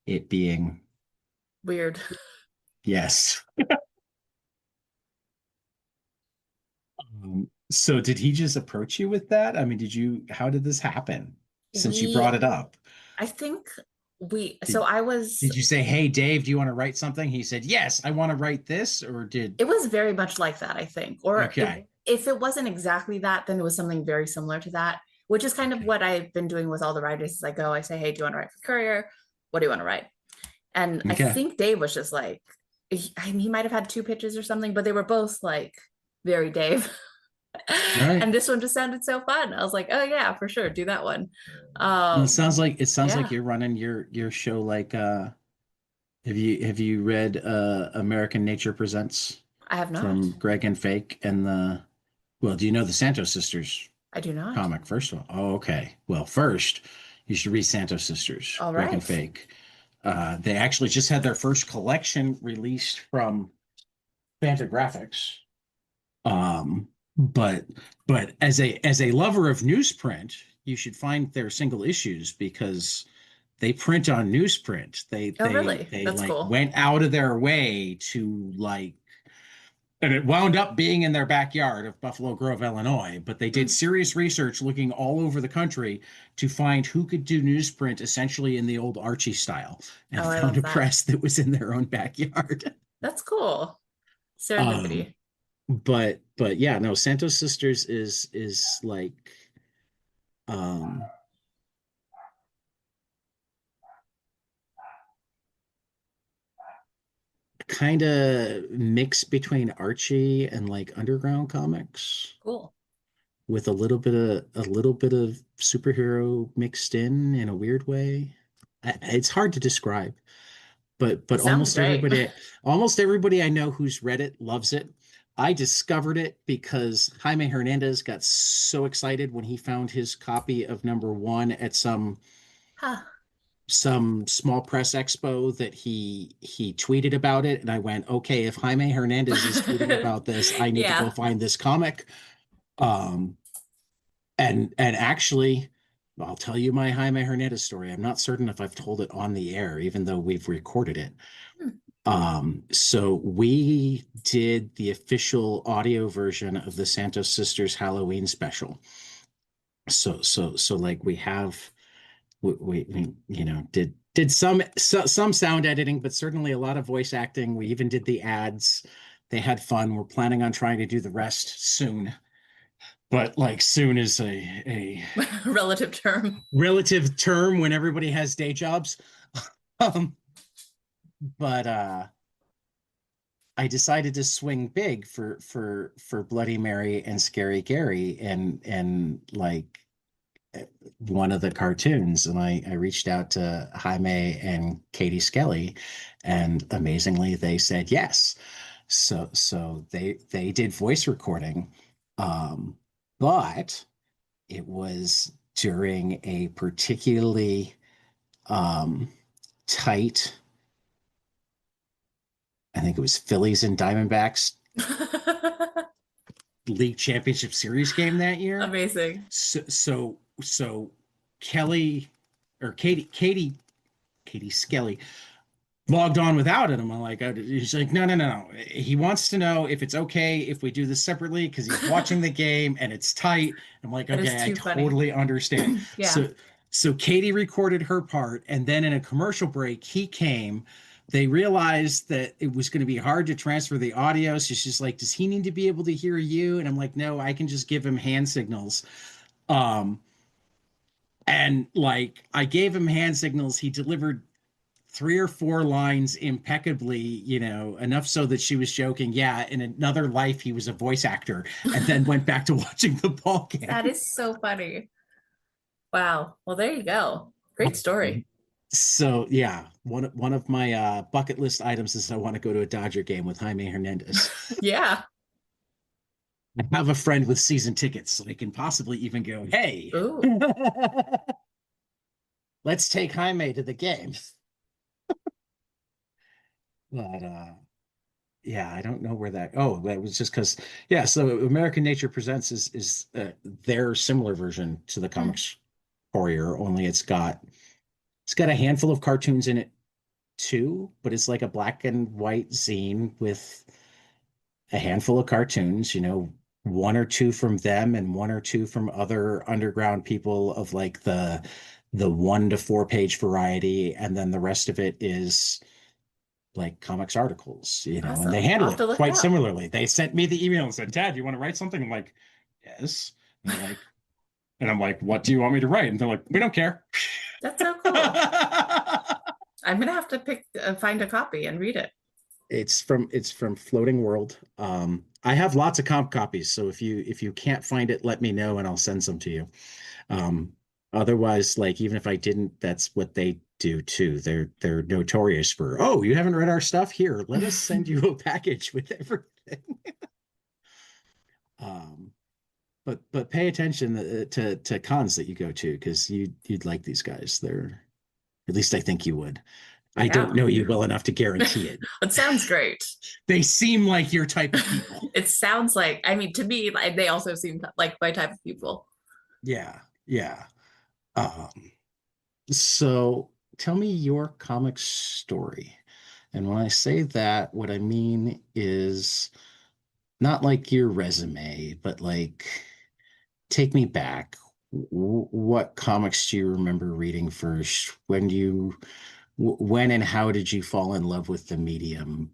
it being. weird. Yes. So did he just approach you with that? I mean, how did this happen? Since you We brought it up, I think we so did, I was did you say, "Hey, Dave, do you want to write something?" He said, "Yes, I want to write this," or did, it was very much like that, I think. Or okay, if it wasn't exactly that, then it was something very similar to that, which is kind of okay, what I've been doing with all the writers. Is I go, I say, hey, do you want to write for Courier? What do you want to write? And I okay. think Dave was just like, he might have had two pitches or something, but they were both like very Dave. All right. And this one just sounded so fun. I was like, oh yeah, for sure, do that one. Well, it sounds like Yeah, you're running your show like have you read American Nature Presents I have not. from Greg and Fake and the well, do you know the Santos Sisters I do not. comic first of all? Oh, okay. Well, first you should read Santos Sisters, All Greg and right. Fake. They actually just had their first collection released from Fantagraphics. But as a lover of newsprint, you should find their single issues because they print on newsprint. Oh, really? They That's like cool. went out of their way to like and it wound up being in their backyard of Buffalo Grove, Illinois. But they did Hmm. serious research looking all over the country to find who could do newsprint essentially in the old Archie style and Oh, I found love a that. press that was in their own backyard. That's cool. Um, Serendipity. but yeah, no, Santos Sisters is like um kind of mix between Archie and like underground comics Cool. with a little bit of superhero mixed in a weird way. It's hard to describe, but It sounds great. almost everybody I know who's read it loves it. I discovered it because Jaime Hernandez got so excited when he found his copy of number one at Huh. some small press expo that he tweeted about it, and I went, okay, if Jaime Hernandez is tweeting about this, I need to go Yeah. find this comic. Um, and actually, I'll tell you my Jaime Hernandez story. I'm not certain if I've told it on the air, even though we've recorded it. Hmm. So we did the official audio version of the Santos Sisters Halloween special. So like we have we you know did some sound editing, but certainly a lot of voice acting. We even did the ads. They had fun. We're planning on trying to do the rest soon, but like soon is a Relative term. relative term when everybody has day jobs. Um, but I decided to swing big for Bloody Mary and Scary Gary and like one of the cartoons, and I reached out to Jaime and Katie Skelly, and amazingly they said yes. So they did voice recording, but it was during a particularly um, tight, I think it was Phillies and Diamondbacks league championship series game that year. Amazing. So Kelly or Katie Skelly logged on without it. I'm like, he's like, no. He wants to know if it's okay if we do this separately because he's watching the game and it's tight. I'm like, That is okay, I too funny. totally understand. Yeah. So Katie recorded her part, and then in a commercial break, he came. They realized that it was going to be hard to transfer the audio. So she's like, does he need to be able to hear you? And I'm like, no, I can just give him hand signals. Um, and like I gave him hand signals. He delivered three or four lines impeccably, enough so that she was joking, yeah, in another life he was a voice actor, and then went back to watching the ball That game. is so funny. Wow. Well, there you go. Great story. So yeah, one of my bucket list items is I want to go to a Dodger game with Jaime Hernandez. Yeah. I have a friend with season tickets, so I can possibly even go, hey, Ooh. let's take Jaime to the game. But yeah, I don't know where that. Oh, that was just because. Yeah, so American Nature Presents is their similar version to the Hmm. comics Courier, only it's got a handful of cartoons in it too, but it's like a black and white zine with a handful of cartoons. One or two from them and one or two from other underground people of like the 1 to 4 page variety, and then the rest of it is like comics articles, and they Awesome. I'll handle have to it look it quite up. similarly. They sent me the email and said, Dad, you want to write something? I'm like, yes. And I'm like, what do you want me to write? And they're like, we don't care. That's so cool. I'm gonna have to find a copy and read it. It's from Floating World. I have lots of comp copies, so if you can't find it, let me know and I'll send some to you. Um, Otherwise, like even if I didn't, that's what they do too. They're notorious for, oh, you haven't read our stuff? Here, let us send you a package with everything. Um, but pay attention to cons that you go to because you'd like these guys. They're at least I think you would. I don't Yeah, know you well enough to guarantee it. it sounds great. They seem like your type of people. It sounds like, I mean, to me, like, they also seem like my type of people. Yeah, yeah. Um, so tell me your comic story. And when I say that, what I mean is not like your resume, but like take me back. What comics do you remember reading first? When and how did you fall in love with the medium?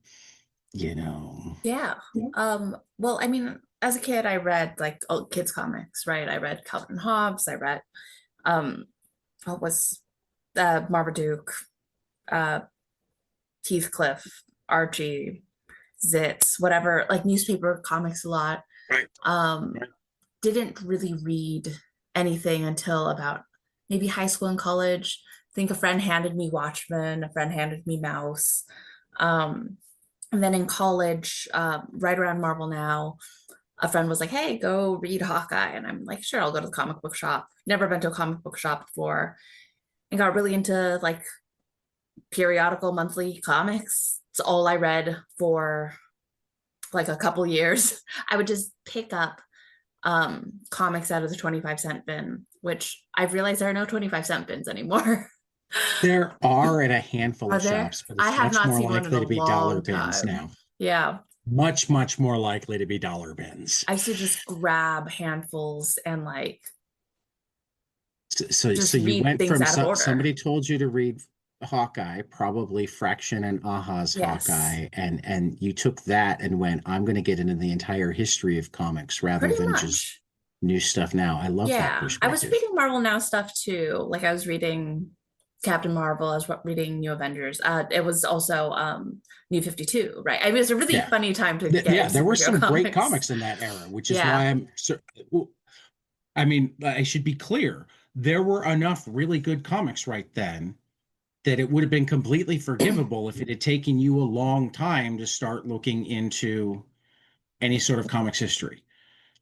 You know. Yeah. Well, I mean, as a kid, I read like old kids comics, right? I read Calvin Hobbes. I read um what was Marmaduke, uh Heathcliff, Archie, Zitz, whatever, like newspaper comics a lot. Right. Um, Right. didn't really read anything until about maybe high school and college. I think a friend handed me Watchmen, a friend handed me Mouse. Um, and then in college, right around Marvel Now, a friend was like, "Hey, go read Hawkeye," and I'm like, "Sure, I'll go to the comic book shop." Never been to a comic book shop before, and got really into like periodical monthly comics. It's all I read for like a couple years. I would just pick up comics out of the 25-cent bin, which I've realized there are no 25-cent bins anymore. There are at a handful Are of there? shops, but I it's have much not more seen one in likely a to be dollar long bins time. now. Yeah. Much, much more likely to be dollar bins. I used to just grab handfuls and like So just you read went things from out of order. somebody told you to read Hawkeye, probably Fraction and Aha's Yes, Hawkeye, and you took that and went, I'm going to get into the entire history of comics rather pretty than just much. new stuff now. I love that Yeah. I was perspective. reading Marvel Now stuff too. Like I was reading Captain Marvel, I was reading New Avengers. It was also New 52, right? I mean, it's a really Yeah. funny time to get Yeah, into there were superhero some great comics. comics in that era, which is Yeah. why I mean, I should be clear. There were enough really good comics right then that it would have been completely forgivable if it had taken you a long time to start looking into any sort of comics history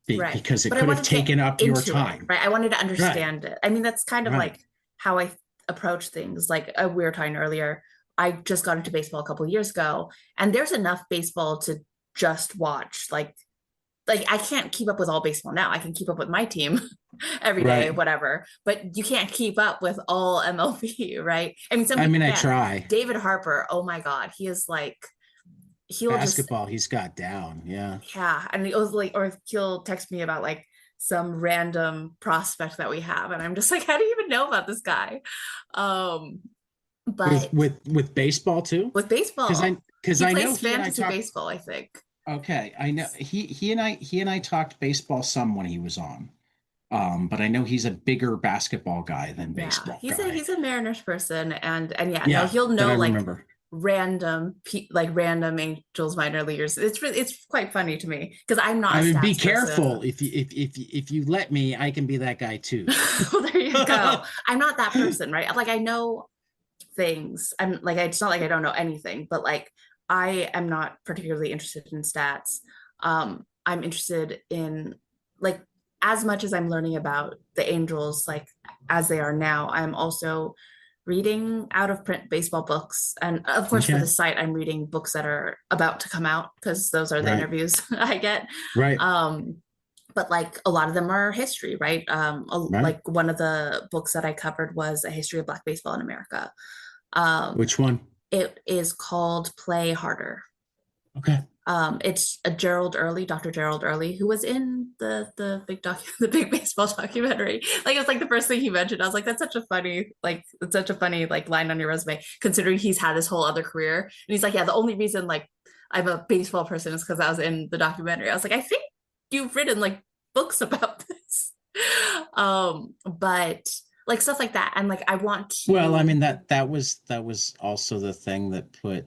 Right. because it But I could have wanted to get taken up your into it, time. right? I wanted to Right, understand it. I mean, that's kind of right. like how I approach things. Like we were talking earlier, I just got into baseball a couple of years ago, and there's enough baseball to just watch. Like I can't keep up with all baseball now. I can keep up with my team every day, Right. whatever, but you can't keep up with all MLB, right? I mean, some I people mean, I can. try. David Harper, oh my God, he is like, he'll just, Basketball, he's got down. Yeah. yeah. And he'll like, or he'll text me about like some random prospect that we have. And I'm just like, how do you even know about this guy? Um, With but with baseball too? with Because baseball, because he I know plays he and I fantasy talked. baseball, I think. Okay, I know he and I talked baseball some when he was on. But I know he's a bigger basketball guy than Yeah, baseball guy. he's a Mariners person, and yeah, no, Yeah, he'll that I know like remember. random Angels minor leaguers. It's quite funny to me because I'm not I a mean, be stats careful person. if you let me, I can be that guy too. Well, there you go. I'm not that person, right? Like I know things. I'm like it's not like I don't know anything, but like I am not particularly interested in stats. I'm interested in like as much as I'm learning about the Angels, like as they are now, I'm also reading out of print baseball books. And of course, for the Okay. site, I'm reading books that are about to come out because those are the Right. interviews I get. Right. Um, but like a lot of them are history, right? Right. Like one of the books that I covered was a history of Black baseball in America. Which one? It is called Play Harder. Okay. It's a Gerald Early, Dr. Gerald Early, who was in the the big baseball documentary. Like it's like the first thing he mentioned. I was like, that's such a funny it's such a funny like line on your resume, considering he's had this whole other career. And he's like, yeah, the only reason like I'm a baseball person is because I was in the documentary. I was like, I think you've written like books about this. But like stuff like that, and like I want Well, I to mean that was also the thing that put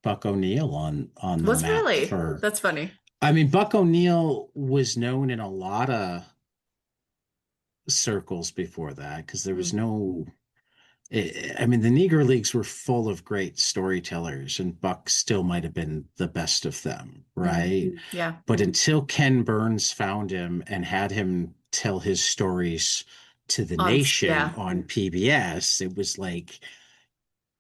Buck O'Neill on the was map really for that's funny. I mean, Buck O'Neill was known in a lot of circles before that because there was Mm, no I mean, the Negro Leagues were full of great storytellers, and Buck still might have been the best of them, right? yeah. But until Ken Burns found him and had him tell his stories to the nation Yeah. on PBS, it was like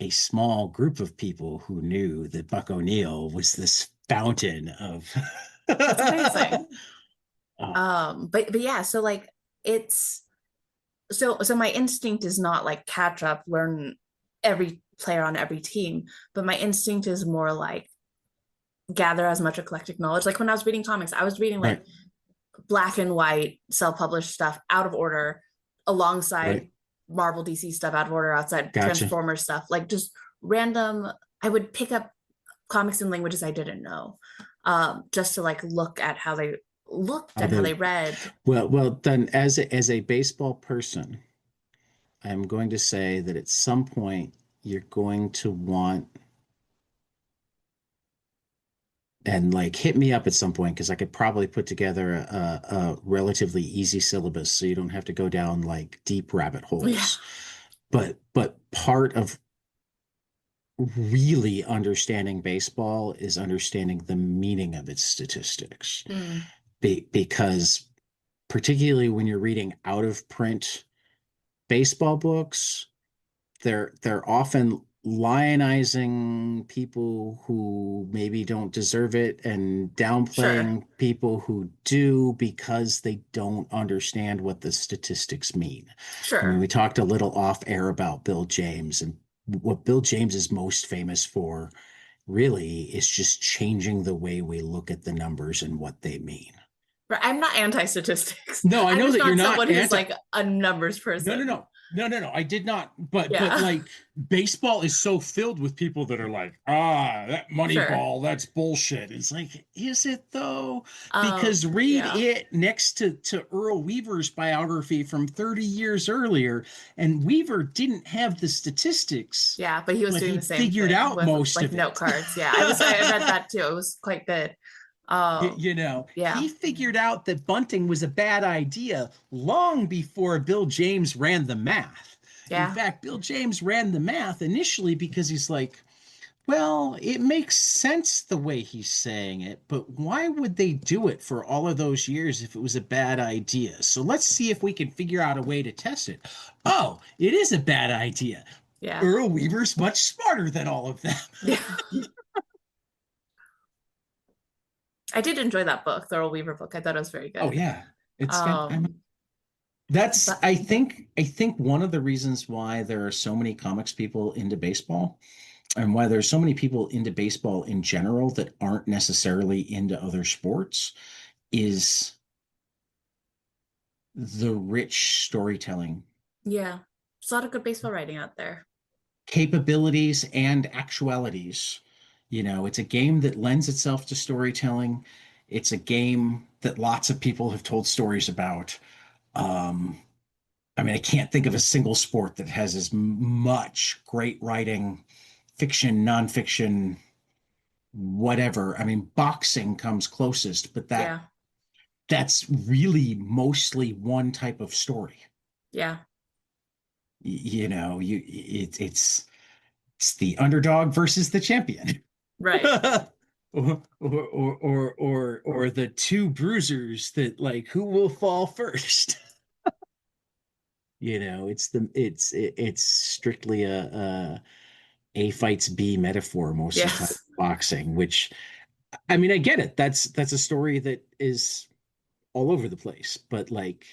a small group of people who knew that Buck O'Neill was this fountain of. That's amazing. Uh, But yeah, so like it's so my instinct is not like catch up, learn every player on every team, but my instinct is more like gather as much eclectic knowledge. Like when I was reading comics, I was reading like right, black and white, self-published stuff out of order alongside right, Marvel DC stuff out of order, outside gotcha. Transformers stuff, like just random. I would pick up comics in languages I didn't know, just to like look at how they looked and how Although, they read. well, then as a baseball person, I'm going to say that at some point you're going to want, and like hit me up at some point because I could probably put together a relatively easy syllabus so you don't have to go down like deep rabbit Yeah. holes. But part of really understanding baseball is understanding the meaning of its statistics. Mm, Because particularly when you're reading out of print baseball books, they're often lionizing people who maybe don't deserve it and sure. downplaying people who do because they don't understand what the statistics mean. I mean, Sure. we talked a little off air about Bill James, and what Bill James is most famous for really is just changing the way we look at the numbers and what they mean. Right. I'm not anti-statistics. No, I I'm know just that you're not not someone who's anti. like a numbers No, no, person. no. No, no, no. I did not. But Yeah. like baseball is so filled with people that are like, that money Sure. ball, that's bullshit. It's like, is it though? Because read Yeah. it next to Earl Weaver's biography from 30 years earlier, and Weaver didn't have the statistics, Yeah, but he was but doing he the same figured thing out with most like of note it. cards. Yeah. I read that too. It was quite good. You know, Yeah. he figured out that bunting was a bad idea long before Bill James ran the math. In Yeah. fact, Bill James ran the math initially because he's like, well, it makes sense the way he's saying it, but why would they do it for all of those years if it was a bad idea? So let's see if we can figure out a way to test it. Oh, it is a bad idea. Yeah. Earl Weaver's much smarter than all of them. Yeah. I did enjoy that book, the Earl Weaver book. I thought it was very Oh good. yeah, it's fantastic. Um, That's but I think one of the reasons why there are so many comics people into baseball and why there's so many people into baseball in general that aren't necessarily into other sports is the rich storytelling yeah, there's a lot of good baseball writing out there. capabilities and actualities. You know, it's a game that lends itself to storytelling. It's a game that lots of people have told stories about. Um, I mean, I can't think of a single sport that has as much great writing, fiction, nonfiction, whatever. I mean, boxing comes closest, but Yeah. that's really mostly one type of story. Yeah. You know, it's the underdog versus the champion. Right. Or the two bruisers that like who will fall first. You know, it's strictly a fights B metaphor most of the time Yes. in boxing, which I mean, I get it. That's a story that is all over the place, but like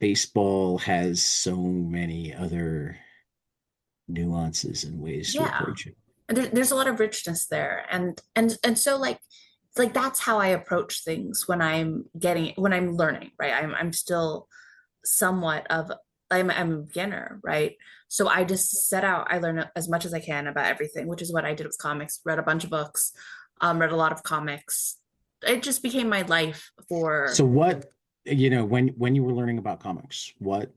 baseball has so many other nuances and ways to Yeah. approach it. And there's a lot of richness there. And so like that's how I approach things when I'm learning, right? I'm still somewhat of I'm a beginner, right? So I just set out, I learn as much as I can about everything, which is what I did with comics, read a bunch of books, read a lot of comics. It just became my life So for what, when you were learning about comics, what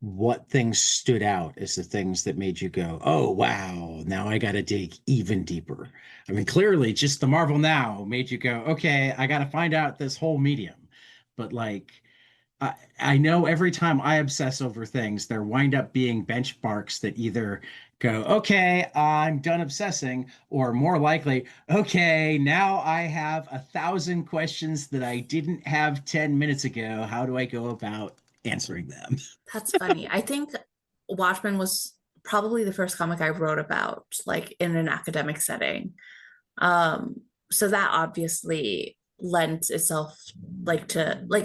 what things stood out as the things that made you go, oh, wow, now I got to dig even deeper. I mean, clearly, just the Marvel Now made you go, okay, I got to find out this whole medium. But like, I know every time I obsess over things, there wind up being benchmarks that either go, okay, I'm done obsessing, or more likely, okay, now I have 1,000 questions that I didn't have 10 minutes ago. How do I go about answering them? That's funny. I think Watchmen was probably the first comic I wrote about, like in an academic setting. Um, so that obviously lends itself like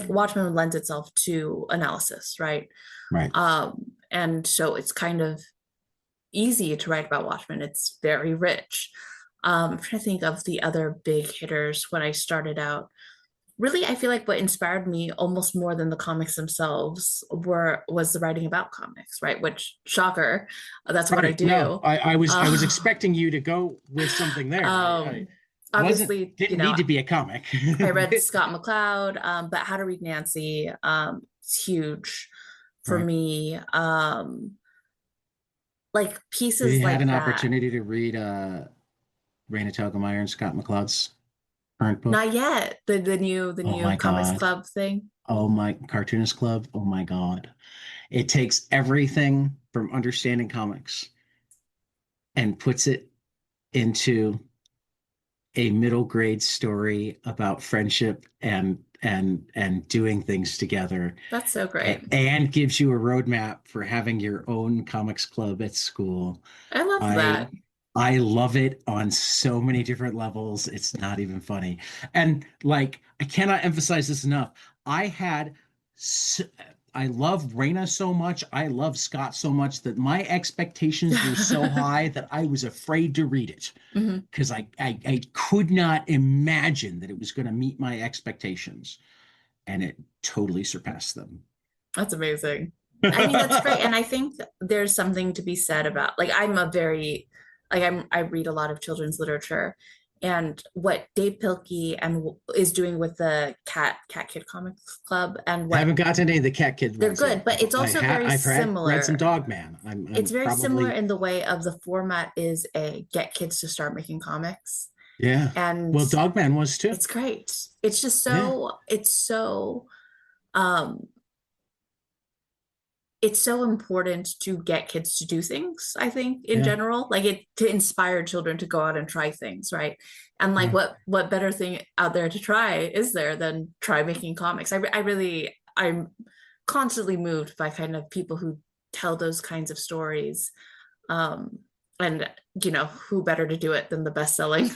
Watchmen lends itself to analysis, right? Right. And so it's kind of easy to write about Watchmen. It's very rich. I'm trying to think of the other big hitters when I started out. Really, I feel like what inspired me almost more than the comics themselves was the writing about comics, right? Which shocker, that's what I Right. No, do. I was Uh, expecting you to go with something there. I um, wasn't Obviously, didn't need to be a comic. I read Scott McCloud, but How to Read Nancy, it's huge for Right. me. Like Have pieces you had like an that. opportunity to read Raina Telgemeier and Scott McCloud's current book? Not yet. The Oh new my comics God. club thing. Oh my Cartoonist Club. Oh my God. It takes everything from understanding comics and puts it into a middle grade story about friendship and doing things together That's so great. and gives you a roadmap for having your own comics club at school. I love I that. I love it on so many different levels. It's not even funny. And like I cannot emphasize this enough. I had s I love Raina so much. I love Scott so much that my expectations were so high that I was afraid to read it Mhm. because I could not imagine that it was going to meet my expectations, and it totally surpassed them. That's amazing. I mean, that's great. And I think there's something to be said about like I read a lot of children's literature and what Dave Pilkey is doing with the Cat Kid Comics Club and what Haven't got to any of the Cat Kid they're ones good, yet. but it's also very I've read some similar. Dog Man. It's I'm very similar probably in the way of the format is a get kids to start making comics. yeah. And Well, Dog Man was too. it's great. It's just Yeah, um it's so important to get kids to do things, I think, in yeah, general, like it to inspire children to go out and try things, right? And like yeah. what better thing out there to try is there than try making comics? I'm constantly moved by kind of people who tell those kinds of stories. Um, and who better to do it than the best-selling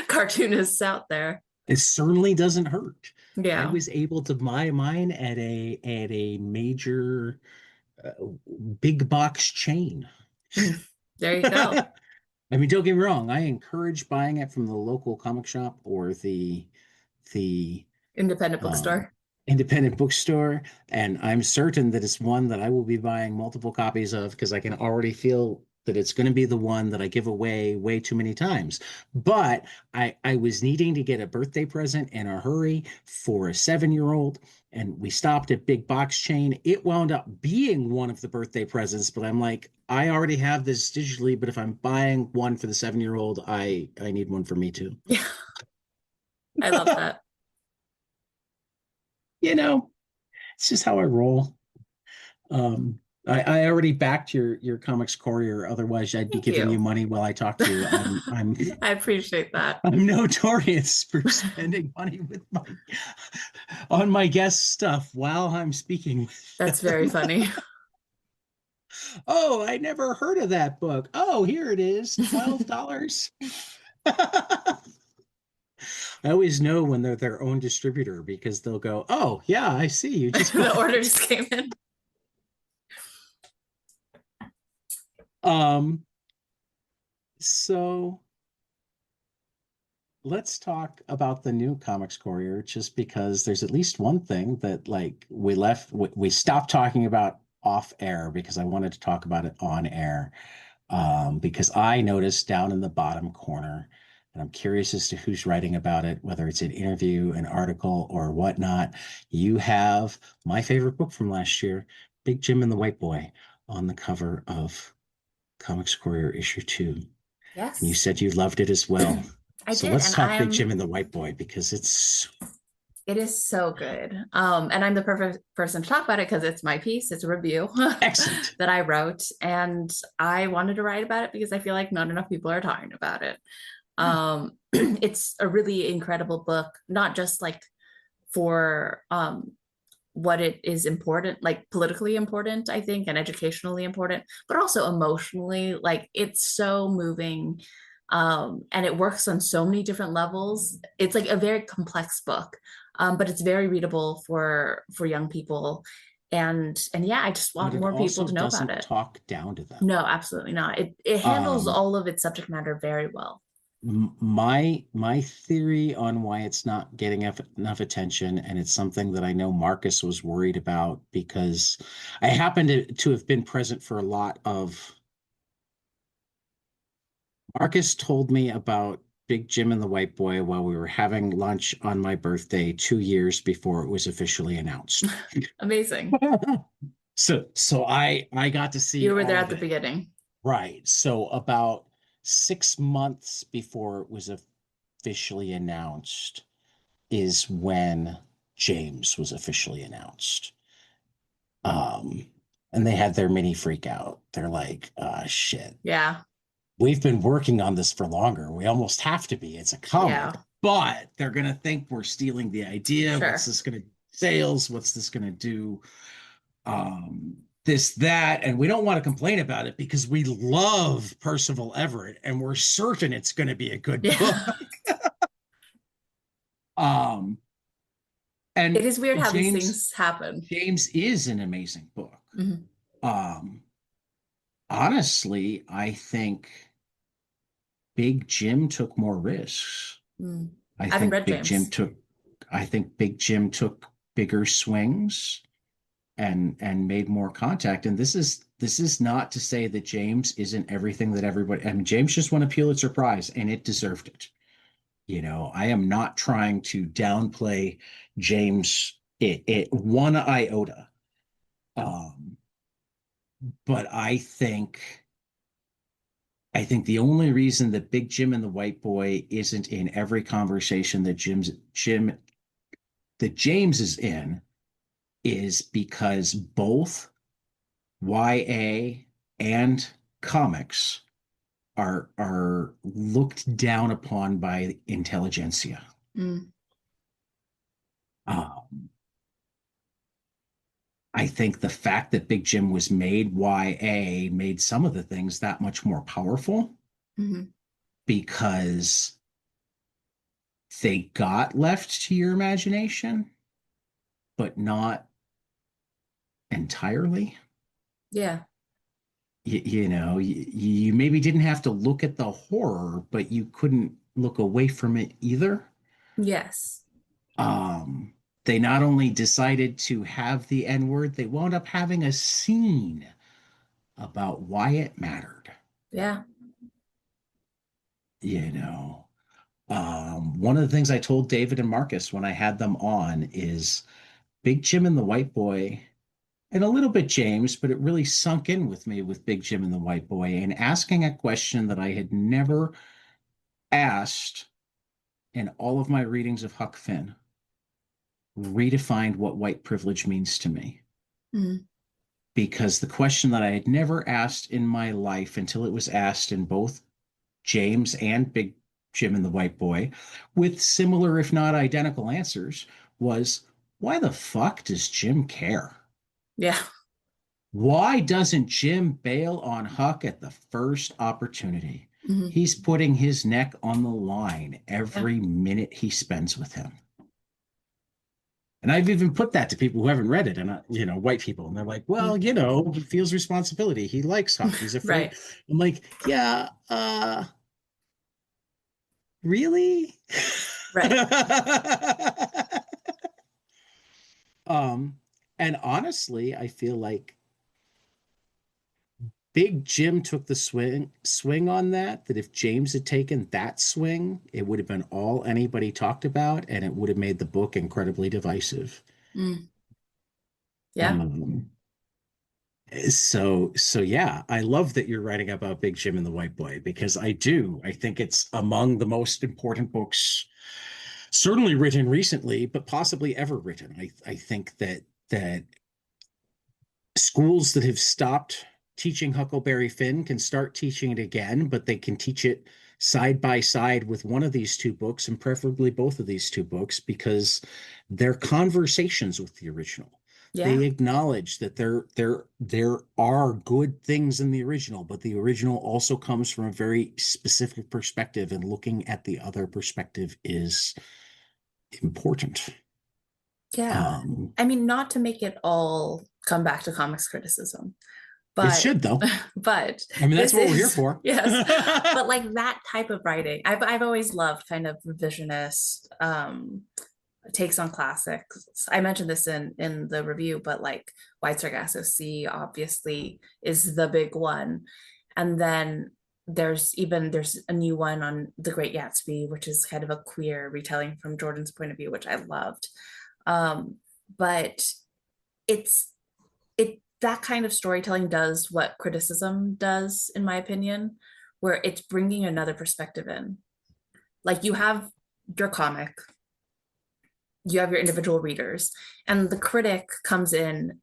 cartoonists out there? It certainly doesn't hurt. I Yeah. was able to buy mine at a major uh, big box chain. Mm. There you go. I mean, don't get me wrong. I encourage buying it from the local comic shop or the Independent um, bookstore. independent bookstore, and I'm certain that it's one that I will be buying multiple copies of because I can already feel that it's going to be the one that I give away way too many times. But I was needing to get a birthday present in a hurry for a 7-year old, and we stopped at Big Box Chain. It wound up being one of the birthday presents, but I'm like, I already have this digitally, but if I'm buying one for the 7-year old, I need one for me too. Yeah, I love that. You know, it's just how I roll. Um, I already backed your comics courier. Otherwise, I'd be Thank giving you you. money while I talk to you. I appreciate that. I'm notorious for spending money with my on my guest stuff while I'm speaking That's with very them. funny. Oh, I never heard of that book. Oh, here it is, $12. I always know when they're their own distributor because they'll go, "Oh, yeah, I see you just The bought order it." just came in. Um, so let's talk about the new Comics Courier, just because there's at least one thing that like we stopped talking about off air because I wanted to talk about it on air. Because I noticed down in the bottom corner, and I'm curious as to who's writing about it, whether it's an interview, an article, or whatnot. You have my favorite book from last year, Big Jim and the White Boy on the cover of Comics Courier issue 2. And you Yes. said you loved it as well. I So did. let's And talk Big Jim and the White Boy because it is so good. And I'm the perfect person to talk about it because it's my piece, it's a review excellent. that I wrote. And I wanted to write about it because I feel like not enough people are talking about it. Yeah. It's a really incredible book, not just like for what it is important, like politically important, I think, and educationally important, but also emotionally. Like it's so moving. And it works on so many different levels. It's like a very complex book, but it's very readable for young people. And yeah, I just But want it more people also to know about doesn't it. talk down to them. No, absolutely not. It handles Um, all of its subject matter very well. my theory on why it's not getting enough attention, and it's something that I know Marcus was worried about because I happen to have been present for a lot of. Marcus told me about Big Jim and the White Boy while we were having lunch on my birthday 2 years before it was officially announced. Amazing. So I got to see You were there all at of the it. beginning. Right. So about 6 months before it was officially announced is when James was officially announced. Um, and they had their mini freak out. They're like, shit, Yeah. we've been working on this for longer. We almost have to be. It's a comic, Yeah. but they're going to think we're stealing the idea. What's Sure. this going to sales? What's this going to do? This, that, and we don't want to complain about it because we love Percival Everett and we're certain it's going to be a good book. Yeah. Um, It and is weird how these James things happen. James is an amazing book. Mhm. Um, Honestly, I think Big Jim took more risks. Mm. I I haven't think read Big Jim James. took I think Big Jim took bigger swings and made more contact. And this is not to say that James isn't everything that everybody. I mean, James just won a Pulitzer Prize and it deserved it. I am not trying to downplay James it one iota. Um, but I think the only reason that Big Jim and the White Boy isn't in every conversation that James is in is because both YA and comics are looked down upon by intelligentsia. Mm. Um, I think the fact that Big Jim was made YA made some of the things that much more powerful Mhm. because they got left to your imagination, but not entirely. Yeah. You maybe didn't have to look at the horror, but you couldn't look away from it either. Yes. Um, they not only decided to have the N word, they wound up having a scene about why it mattered. Yeah. You know, one of the things I told David and Marcus when I had them on is Big Jim and the White Boy, and a little bit James, but it really sunk in with me with Big Jim and the White Boy and asking a question that I had never asked in all of my readings of Huck Finn, redefined what white privilege means to me. Mm. Because the question that I had never asked in my life until it was asked in both James and Big Jim and the White Boy, with similar, if not identical answers, was why the fuck does Jim care? Yeah. Why doesn't Jim bail on Huck at the first opportunity? Mhm. He's putting his neck on the line Yeah. every minute he spends with him. And I've even put that to people who haven't read it, and white people, and they're like, "Well, Mm. he feels responsibility. He likes Huck. He's afraid." Right. I'm like, "Yeah, really?" Right. um, and honestly, I feel like Big Jim took the swing on that. That if James had taken that swing, it would have been all anybody talked about, and it would have made the book incredibly divisive. Mm. Yeah. Um, So yeah, I love that you're writing about Big Jim and the White Boy because I do. I think it's among the most important books, certainly written recently, but possibly ever written. I think that schools that have stopped teaching Huckleberry Finn can start teaching it again, but they can teach it side by side with one of these two books and preferably both of these two books because they're conversations with the original. Yeah. They acknowledge that there are good things in the original, but the original also comes from a very specific perspective, and looking at the other perspective is important. Yeah. Um, I mean, not to make it all come back to comics criticism, it but should though. but I mean, that's this what we're here is for. yes, but like that type of writing, I've always loved kind of revisionist takes on classics. I mentioned this in the review, but like White Sargasso Sea obviously is the big one, and then there's a new one on The Great Gatsby, which is kind of a queer retelling from Jordan's point of view, which I loved. But it's it that kind of storytelling does what criticism does, in my opinion, where it's bringing another perspective in. Like you have your comic, you have your individual readers, and the critic comes in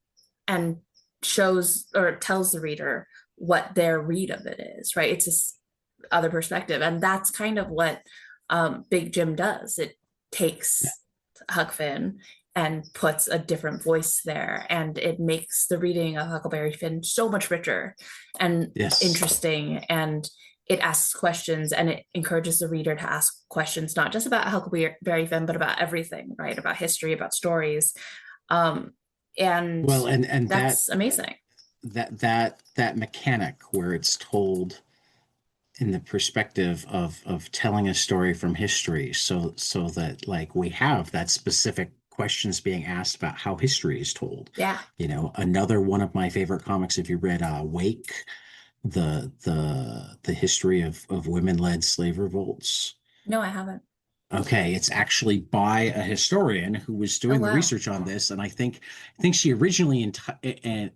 and shows or tells the reader what their read of it is, right? It's this other perspective. And that's kind of what Big Jim does. It takes Huck Finn and puts a different voice there, and it makes the reading of Huckleberry Finn so much richer and Yes. interesting, and it asks questions and it encourages the reader to ask questions not just about Huckleberry Finn but about everything, right? About history, about stories, um, and Well, and that's amazing. that mechanic where it's told in the perspective of telling a story from history, so that like we have that specific questions being asked about how history is told. Yeah. Another one of my favorite comics, if you read Wake, the history of women-led slave revolts. No, I haven't. Okay, it's actually by a historian who was Oh doing the wow. research on this, and I think she originally and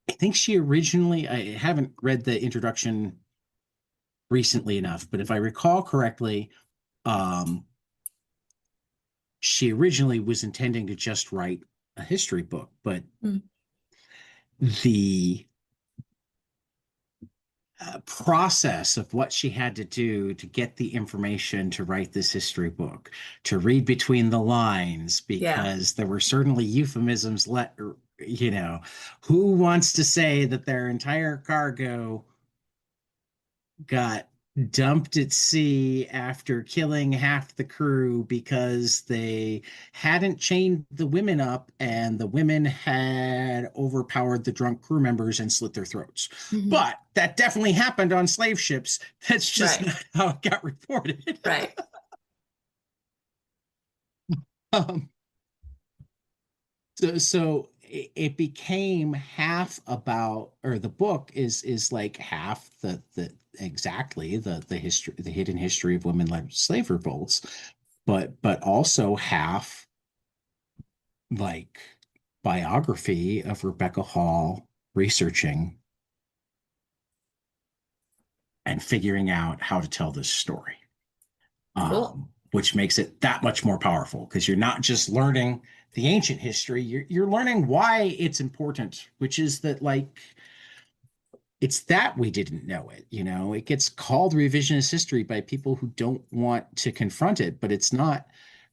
I think she originally, I haven't read the introduction recently enough, but if I recall correctly, um, she originally was intending to just write a history book, but Mm. the process of what she had to do to get the information to write this history book, to read between the lines, Yeah. because there were certainly euphemisms you know, who wants to say that their entire cargo got dumped at sea after killing half the crew because they hadn't chained the women up and the women had overpowered the drunk crew members and slit their throats. Mhm. But that definitely happened on slave ships. That's just Right. not how it got reported. Right. um, so it became half about, or the book is like half the exactly the history, the hidden history of women-led slave revolts, but also half like biography of Rebecca Hall, researching and figuring out how to tell this story, Cool. which makes it that much more powerful because you're not just learning the ancient history, you're learning why it's important, which is that like it's that we didn't know it. It gets called revisionist history by people who don't want to confront it, but it's not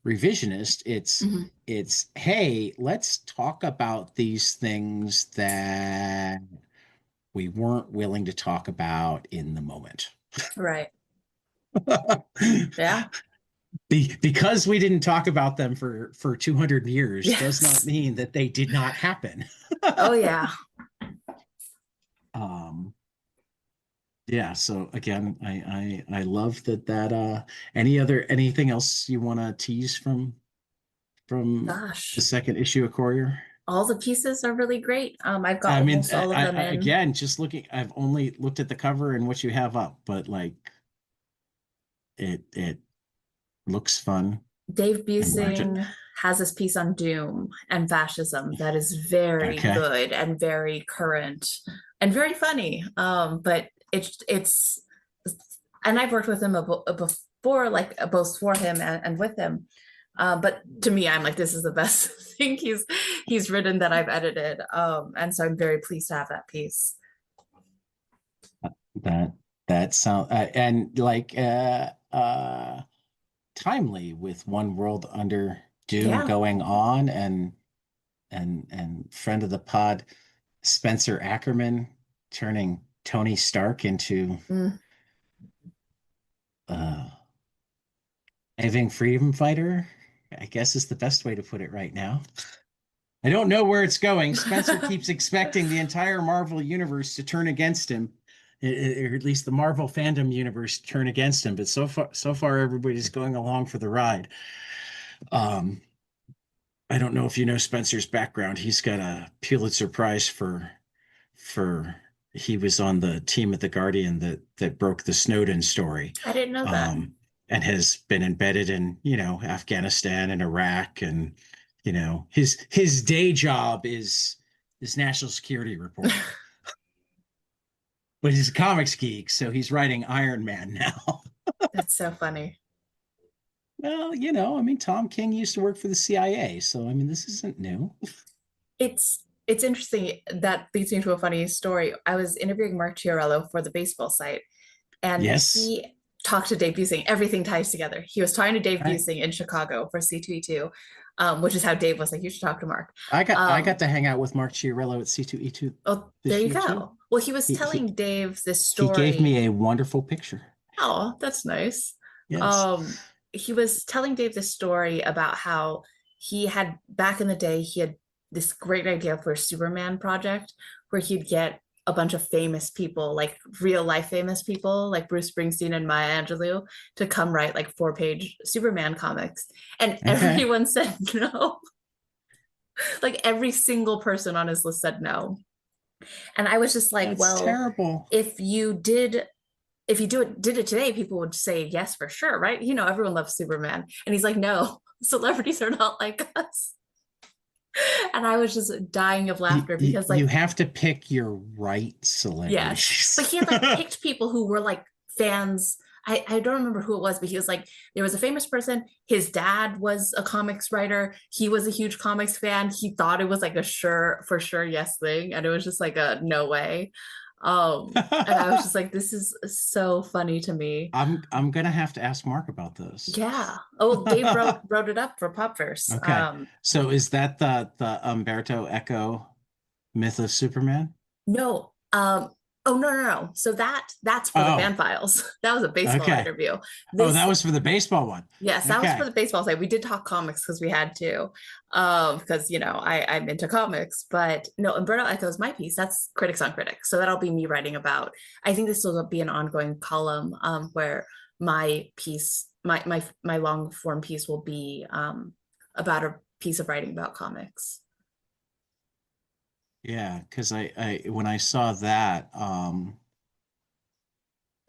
revisionist. it's Mhm. it's hey, let's talk about these things that we weren't willing to talk about in the moment. Right. Yeah. Because we didn't talk about them for 200 years does not Yes. mean that they did not happen. Oh yeah. um Yeah, so again, I love that anything else you want to tease from the Gosh. second issue of Courier? All the pieces are really great. I've got I mean, almost all of them in. again, just looking, I've only looked at the cover and what you have up, but like it looks fun Dave and large. Busing has this piece on Doom and fascism that is very Okay. good and very current and very funny. But it's and I've worked with him before, like both for him and with him. But to me, I'm like, this is the best thing he's written that I've edited. And so I'm very pleased to have that piece. That that sound and like timely with One World Under Doom Yeah. going on, and friend of the pod Spencer Ackerman turning Tony Stark into Mm. uh living freedom fighter, I guess is the best way to put it right now. I don't know where it's going. Spencer keeps expecting the entire Marvel universe to turn against him, or at least the Marvel fandom universe to turn against him. But so far, everybody's going along for the ride. Um, I don't know if you know Spencer's background. He's got a Pulitzer Prize for he was on the team at the Guardian that broke the Snowden story, I didn't know that. um, and has been embedded in Afghanistan and Iraq, and his day job is national security reporter, but he's a comics geek, so he's writing Iron Man now. That's so funny. Well, I mean, Tom King used to work for the CIA, so I mean, this isn't new. It's interesting that leads me to a funny story. I was interviewing Mark Chiarello for the baseball site, and Yes. he talked to Dave Busing. Everything ties together. He was talking to Dave Right. Busing in Chicago for C2E2, which is how Dave was like, "You should talk to Mark." I got Um, to hang out with Mark Chiarello at C2E2 oh, there this you year too. go. Well, he was He he telling Dave this he gave story. me a wonderful picture. Oh, that's nice. Yes. Um, he was telling Dave this story about how he had back in the day, he had this great idea for a Superman project where he'd get a bunch of famous people, like real life famous people, like Bruce Springsteen and Maya Angelou, to come write like 4-page Superman comics. And Okay. everyone said no. Like every single person on his list said no. And I was just like, That's well, terrible. if you did if you did it today, people would say yes for sure, right? Everyone loves Superman. And he's like, no, celebrities are not like us. And I was just dying of You, laughter you, because, you like, have to pick your right yes, but celebrities. he had like picked people who were like fans. I don't remember who it was, but he was like, there was a famous person. His dad was a comics writer. He was a huge comics fan. He thought it was like a for sure yes thing. And it was just like a no way. And I was just like, this is so funny to me. I'm gonna have to ask Mark about this. Yeah. Oh, Dave wrote it up for Popverse. Okay. So is that the Umberto Eco myth of Superman? No. Oh, no. So that's for the fan Oh, files. That was a baseball okay. interview. Oh, This that was for the baseball one. Yes, that was for Okay. the baseball side. We did talk comics because we had to. Because I'm into comics, but no, Umberto Eco's my piece. That's Critics on Critics. So that'll be me writing about. I think this will be an ongoing column where my piece, my long form piece will be about a piece of writing about comics. Yeah, because I when I saw that, I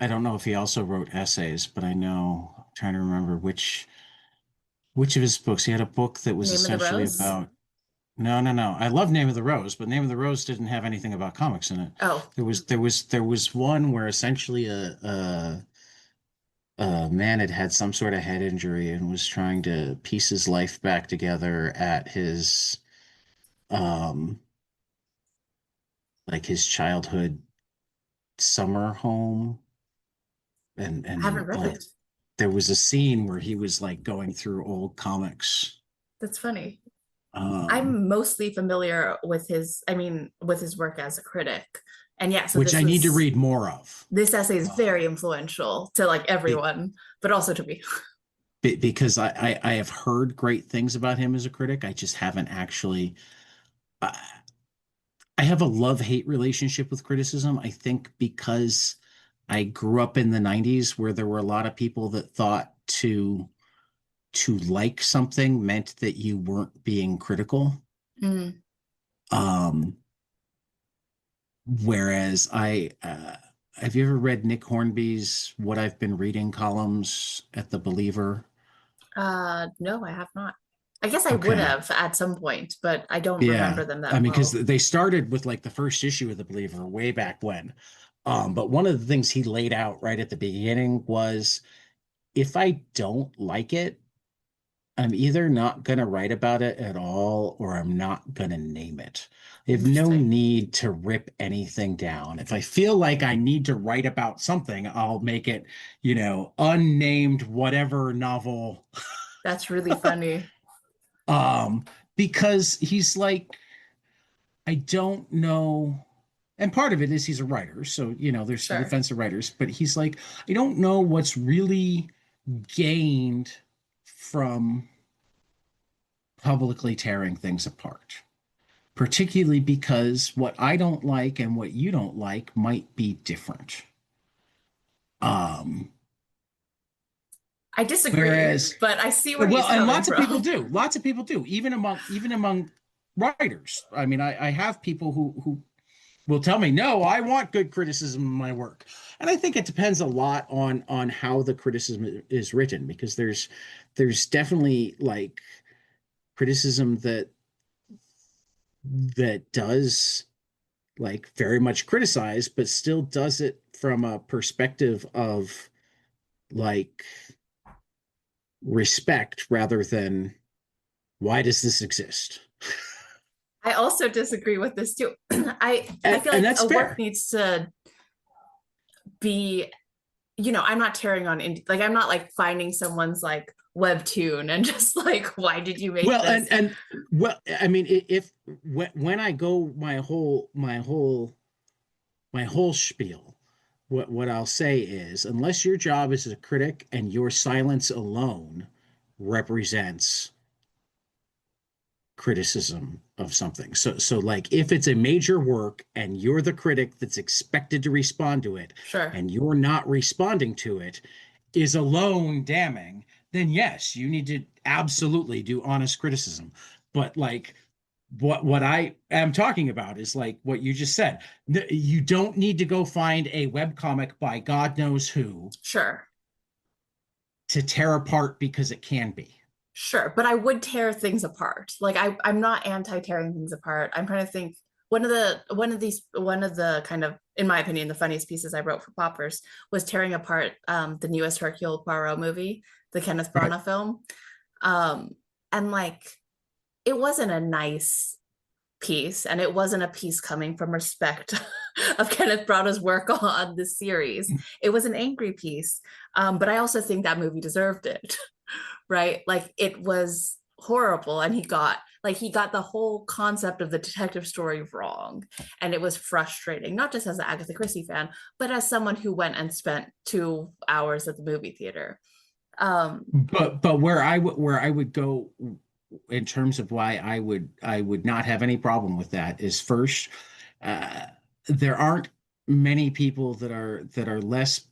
don't know if he also wrote essays, but I know I'm trying to remember which of his books. He had a book that was Name of the essentially Rose. about no, no, no. I love Name of the Rose, but Name of the Rose didn't have anything about comics in it. Oh, There was one where essentially a man had some sort of head injury and was trying to piece his life back together at his um like his childhood summer home, I haven't and read like it. there was a scene where he was like going through old comics, That's funny. um I'm mostly familiar with with his work as a critic. And yeah, so which I need to read more of. this essay is uh, very influential to like be, everyone, but also to me. because I have heard great things about him as a critic. I just haven't actually. I, I have a love-hate relationship with criticism. I think because I grew up in the 90s where there were a lot of people that thought to like something meant that you weren't being critical. Mm, Um, whereas have you ever read Nick Hornby's What I've Been Reading columns at The Believer? no, I have not. I guess I would Okay. have at some point, but I don't Yeah. remember them I that mean, because well. they started with like the first issue of The Believer way back when. But one of the things he laid out right at the beginning was if I don't like it, I'm either not going to write about it at all or I'm not going to name it. I have no Interesting. need to rip anything down. If I feel like I need to write about something, I'll make it, unnamed whatever novel. That's really funny. Um, because he's like, I don't know. And part of it is he's a writer. So, there's the Sure. defense of writers, but he's like, I don't know what's really gained from publicly tearing things apart, particularly because what I don't like and what you don't like might be different. Um, I disagree, whereas, but I see where well, he's and coming lots of people from. do, even among writers. I mean, I have people who will tell me, no, I want good criticism in my work. And I think it depends a lot on how the criticism is written, because there's definitely like criticism that does like very much criticize, but still does it from a perspective of like respect rather than why does this exist? I also disagree with this too. I feel And like that's a work fair. needs to be, I'm not tearing on like I'm not like finding someone's like webtoon and just like, why did you make Well, this? I mean, if when I go my whole spiel, what I'll say is, unless your job is a critic and your silence alone represents criticism of something. So like if it's a major work and you're the critic that's expected to respond to it Sure. and you're not responding to it is alone damning, then yes, you need to absolutely do honest criticism. But like what I am talking about is like what you just said. You don't need to go find a webcomic by God knows who Sure. to tear apart because it can be. Sure. But I would tear things apart. Like I'm not anti tearing things apart. I'm trying to think one of the kind of, in my opinion, the funniest pieces I wrote for Poppers was tearing apart the newest Hercule Poirot movie, the Kenneth Right. Branagh film. Um and like it wasn't a nice piece, and it wasn't a piece coming from respect of Kenneth Branagh's work on this series. It was an angry piece, but I also think that movie deserved it, right? Like it was horrible, and he got the whole concept of the detective story wrong, and it was frustrating, not just as an Agatha Christie fan, but as someone who went and spent 2 hours at the movie theater. Um, But where I would go in terms of why I would not have any problem with that is first, uh, there aren't many people that are less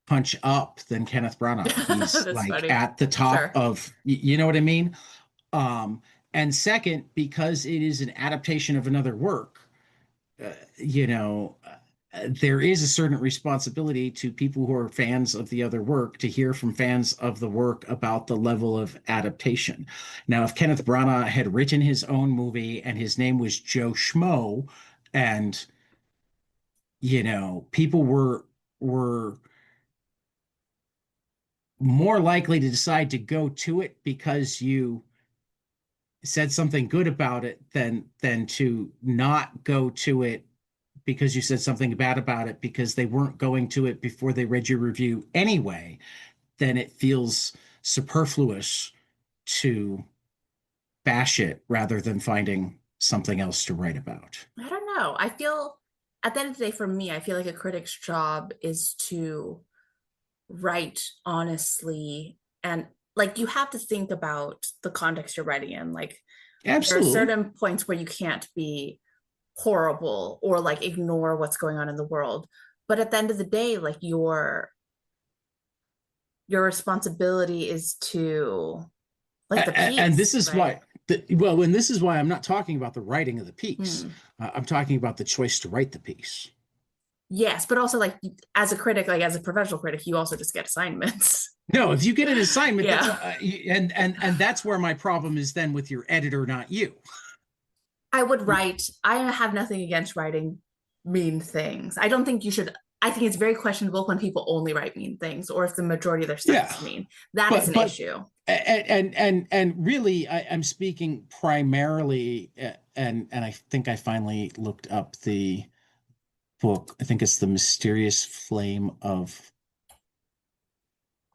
punch up than Kenneth Branagh. He's that's like funny. at the top Sure. of, you know what I mean? Um, and second, because it is an adaptation of another work, uh, you know, there is a certain responsibility to people who are fans of the other work to hear from fans of the work about the level of adaptation. Now, if Kenneth Branagh had written his own movie and his name was Joe Schmo, and people were more likely to decide to go to it because you said something good about it than to not go to it because you said something bad about it because they weren't going to it before they read your review anyway, then it feels superfluous to bash it rather than finding something else to write about. I don't know. I feel at the end of the day, for me, I feel like a critic's job is to write honestly, and like you have to think about the context you're writing in. Like there are Absolutely. certain points where you can't be horrible or like ignore what's going on in the world. But at the end of the day, like your responsibility is to like the And this piece, is right? why well, and this is why I'm not talking about the writing of the piece. Hmm. I'm talking about the choice to write the piece. Yes, but also like as a critic, like as a professional critic, you also just get assignments. No, if you get an assignment, that's Yeah. and that's where my problem is then with your editor, not you. I would write, I have nothing against writing mean things. I don't think you should, I think it's very questionable when people only write mean things or if the majority of their stuff Yeah, is mean. That is but an but issue. and really, I'm speaking primarily, and I think I finally looked up the book. I think it's The Mysterious Flame of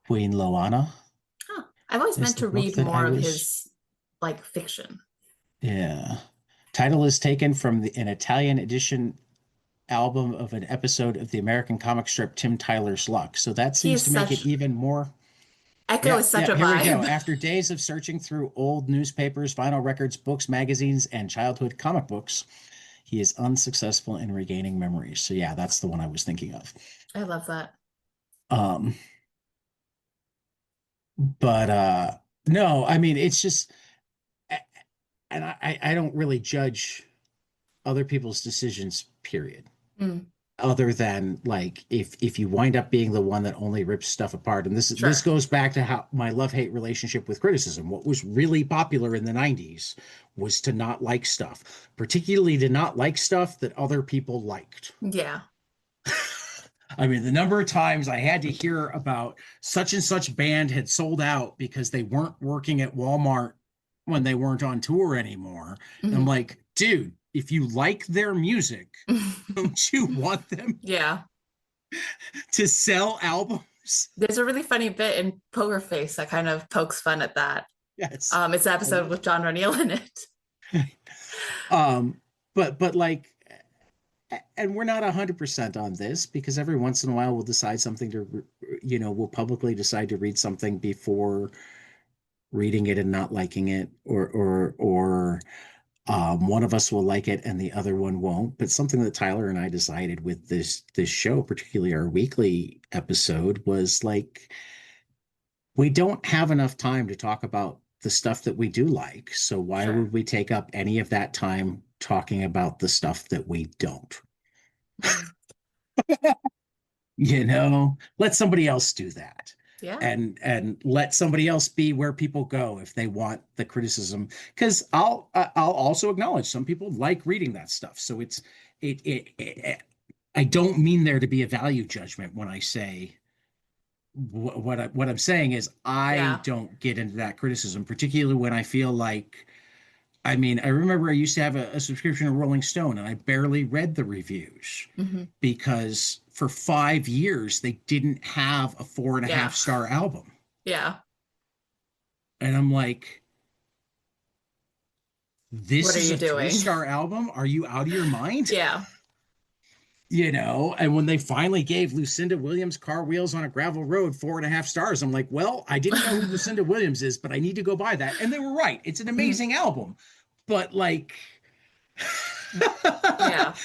Queen Loana Huh. I've always is meant the to book read that I more of was, his like fiction. yeah. Title is taken from an Italian edition album of an episode of the American comic strip Tim Tyler's Luck. So that He seems is to make it such, even more. Echo Yeah, is such yeah, a here we go. vibe. After days of searching through old newspapers, vinyl records, books, magazines, and childhood comic books, he is unsuccessful in regaining memories. So yeah, that's the one I was thinking of. I love that. Um, but no, I mean it's just, and I don't really judge other people's decisions, period. Mm, Other than like if you wind up being the one that only rips stuff apart, and this sure. goes back to how my love-hate relationship with criticism. What was really popular in the 90s was to not like stuff, particularly to not like stuff that other people liked. Yeah. I mean, the number of times I had to hear about such and such band had sold out because they weren't working at Walmart when they weren't on tour anymore. And I'm Mhm. like, dude, if you like their music, don't you want them Yeah. to sell albums? There's a really funny bit in Poker Face that kind of pokes fun at that. Yes. It's the I episode love with John O'Neill in it. it. But like, and we're not 100% on this because every once in a while we'll decide something to, we'll publicly decide to read something before reading it and not liking it, or one of us will like it and the other one won't. But something that Tyler and I decided with this show, particularly our weekly episode, was like we don't have enough time to talk about the stuff that we do like. So why Sure. would we take up any of that time talking about the stuff that we don't? Mm. Let somebody else do that. Yeah. And let somebody else be where people go if they want the criticism, because I'll also acknowledge some people like reading that stuff, so it I don't mean there to be a value judgment when I say what I'm saying is I Yeah. don't get into that criticism, particularly when I feel like, I mean, I remember I used to have a subscription to Rolling Stone and I barely read the reviews Hmm. because for 5 years they didn't have a four and a Yeah. half star album. Yeah. And I'm like, What this are is you a three doing? star album? Are you out of your mind? Yeah. And when they finally gave Lucinda Williams Car Wheels on a Gravel Road 4.5 stars, I'm like, well, I didn't know who Lucinda Williams is, but I need to go buy that. And they were right. It's an Mhm. amazing album. But like, Yeah.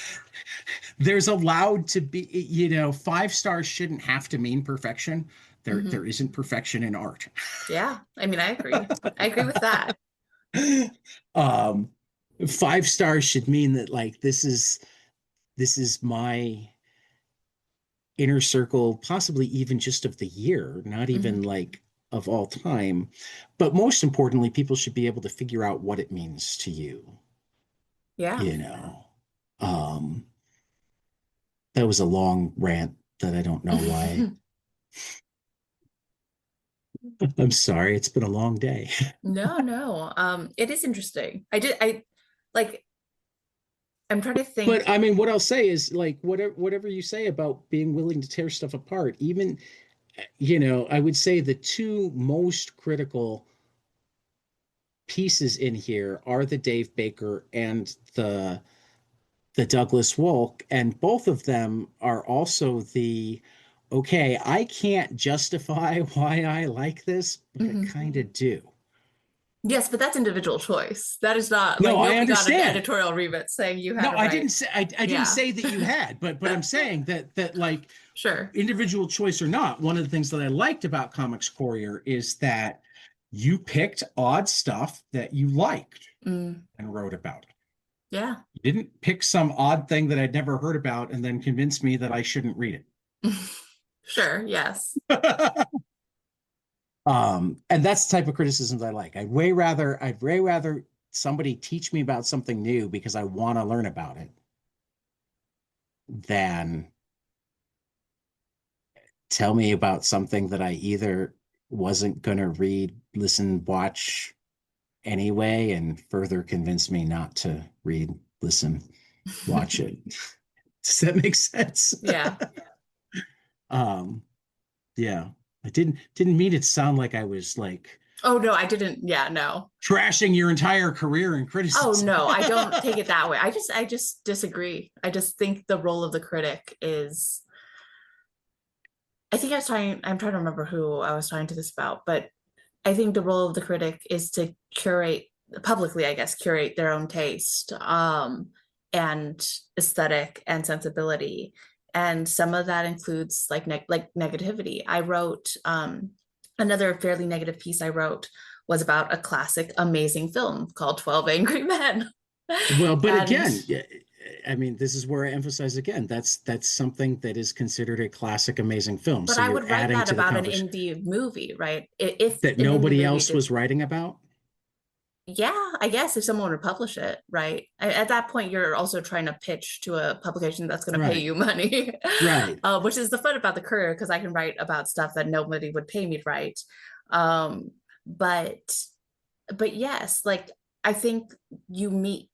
there's allowed to be, 5 stars shouldn't have to mean perfection. There Hmm. isn't perfection in art. Yeah. I mean, I agree. I agree with that. um 5 stars should mean that like this is my inner circle, possibly even just of the year, not even Hmm. like of all time. But most importantly, people should be able to figure out what it means to you, Yeah. you know. Um, that was a long rant that I don't know why. I'm sorry, it's been a long day. No, no. It is interesting. I like I'm trying to But think. I mean, what I'll say is like whatever you say about being willing to tear stuff apart, even I would say the two most critical pieces in here are the Dave Baker and the Douglas Wolk, and both of them are also the okay, I can't justify why I like this, but I Mhm. kind of do. Yes, but that's individual choice. That is not like No, I nobody got an understand. editorial remit saying you had No, to I write. didn't say I didn't Yeah. say that you had, but I'm saying that like Sure. individual choice or not, one of the things that I liked about Comics Courier is that you picked odd stuff that you liked Mm, and wrote about it. Yeah. You didn't pick some odd thing that I'd never heard about and then convince me that I shouldn't read Sure. Yes. it. And that's the type of criticisms I like. I'd way rather somebody teach me about something new because I want to learn about it than tell me about something that I either wasn't going to read, listen, watch anyway, and further convince me not to read, listen, watch it. Does that make sense? Yeah. um, yeah. I didn't mean it to sound like I was like Oh no, I didn't. Yeah, no. trashing your entire career in Oh criticism. no, I don't take it that way. I just disagree. I just think the role of the critic is, I think I'm trying to remember who I was talking to this about, but I think the role of the critic is to curate publicly, I guess, curate their own taste, and aesthetic and sensibility. And some of that includes like negativity. I wrote another fairly negative piece I wrote was about a classic amazing film called 12 Angry Men. Well, but And again, I mean, this is where I emphasize again, that's something that is considered a classic, amazing film. but So I you're would write adding that to the about an conversation indie movie, right? If that an indie nobody movie else did, was writing about. yeah, I guess if someone would publish it, right? At that point, you're also trying to pitch to a publication that's going to pay Right, you money, right, which is the fun about the Courier because I can write about stuff that nobody would pay me to write. Um, but but yes, like I think you meet,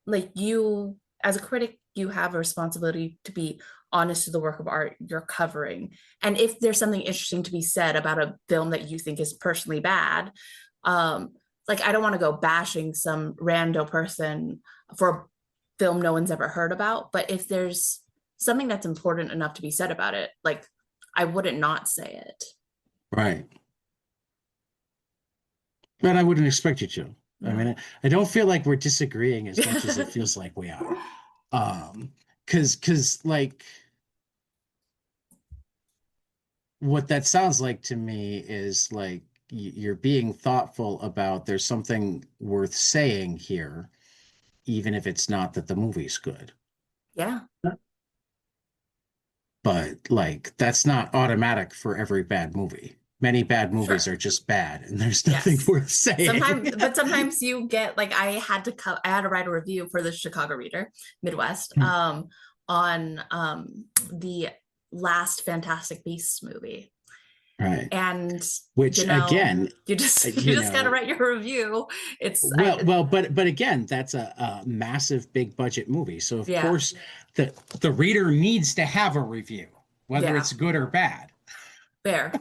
like you as a critic, you have a responsibility to be honest to the work of art you're covering. And if there's something interesting to be said about a film that you think is personally bad, um, like I don't want to go bashing some rando person for a film no one's ever heard about. But if there's something that's important enough to be said about it, like I wouldn't not say it. right. But I wouldn't expect you to. I Yeah. mean, I don't feel like we're disagreeing as much as it feels like we are. Because like what that sounds like to me is like you're being thoughtful about there's something worth saying here, even if it's not that the movie's good. Yeah. But like that's not automatic for every bad movie. Many bad movies Sure. are just bad and there's nothing Yes. worth saying. Sometimes, but sometimes you get like I had to write a review for the Chicago Reader Midwest on the last Fantastic Beasts movie. Right. And Which again, you you just got to know, write your review. It's but again, that's a massive big budget movie. So of yeah. course the reader needs to have a review, whether Yeah. it's good or bad. Fair.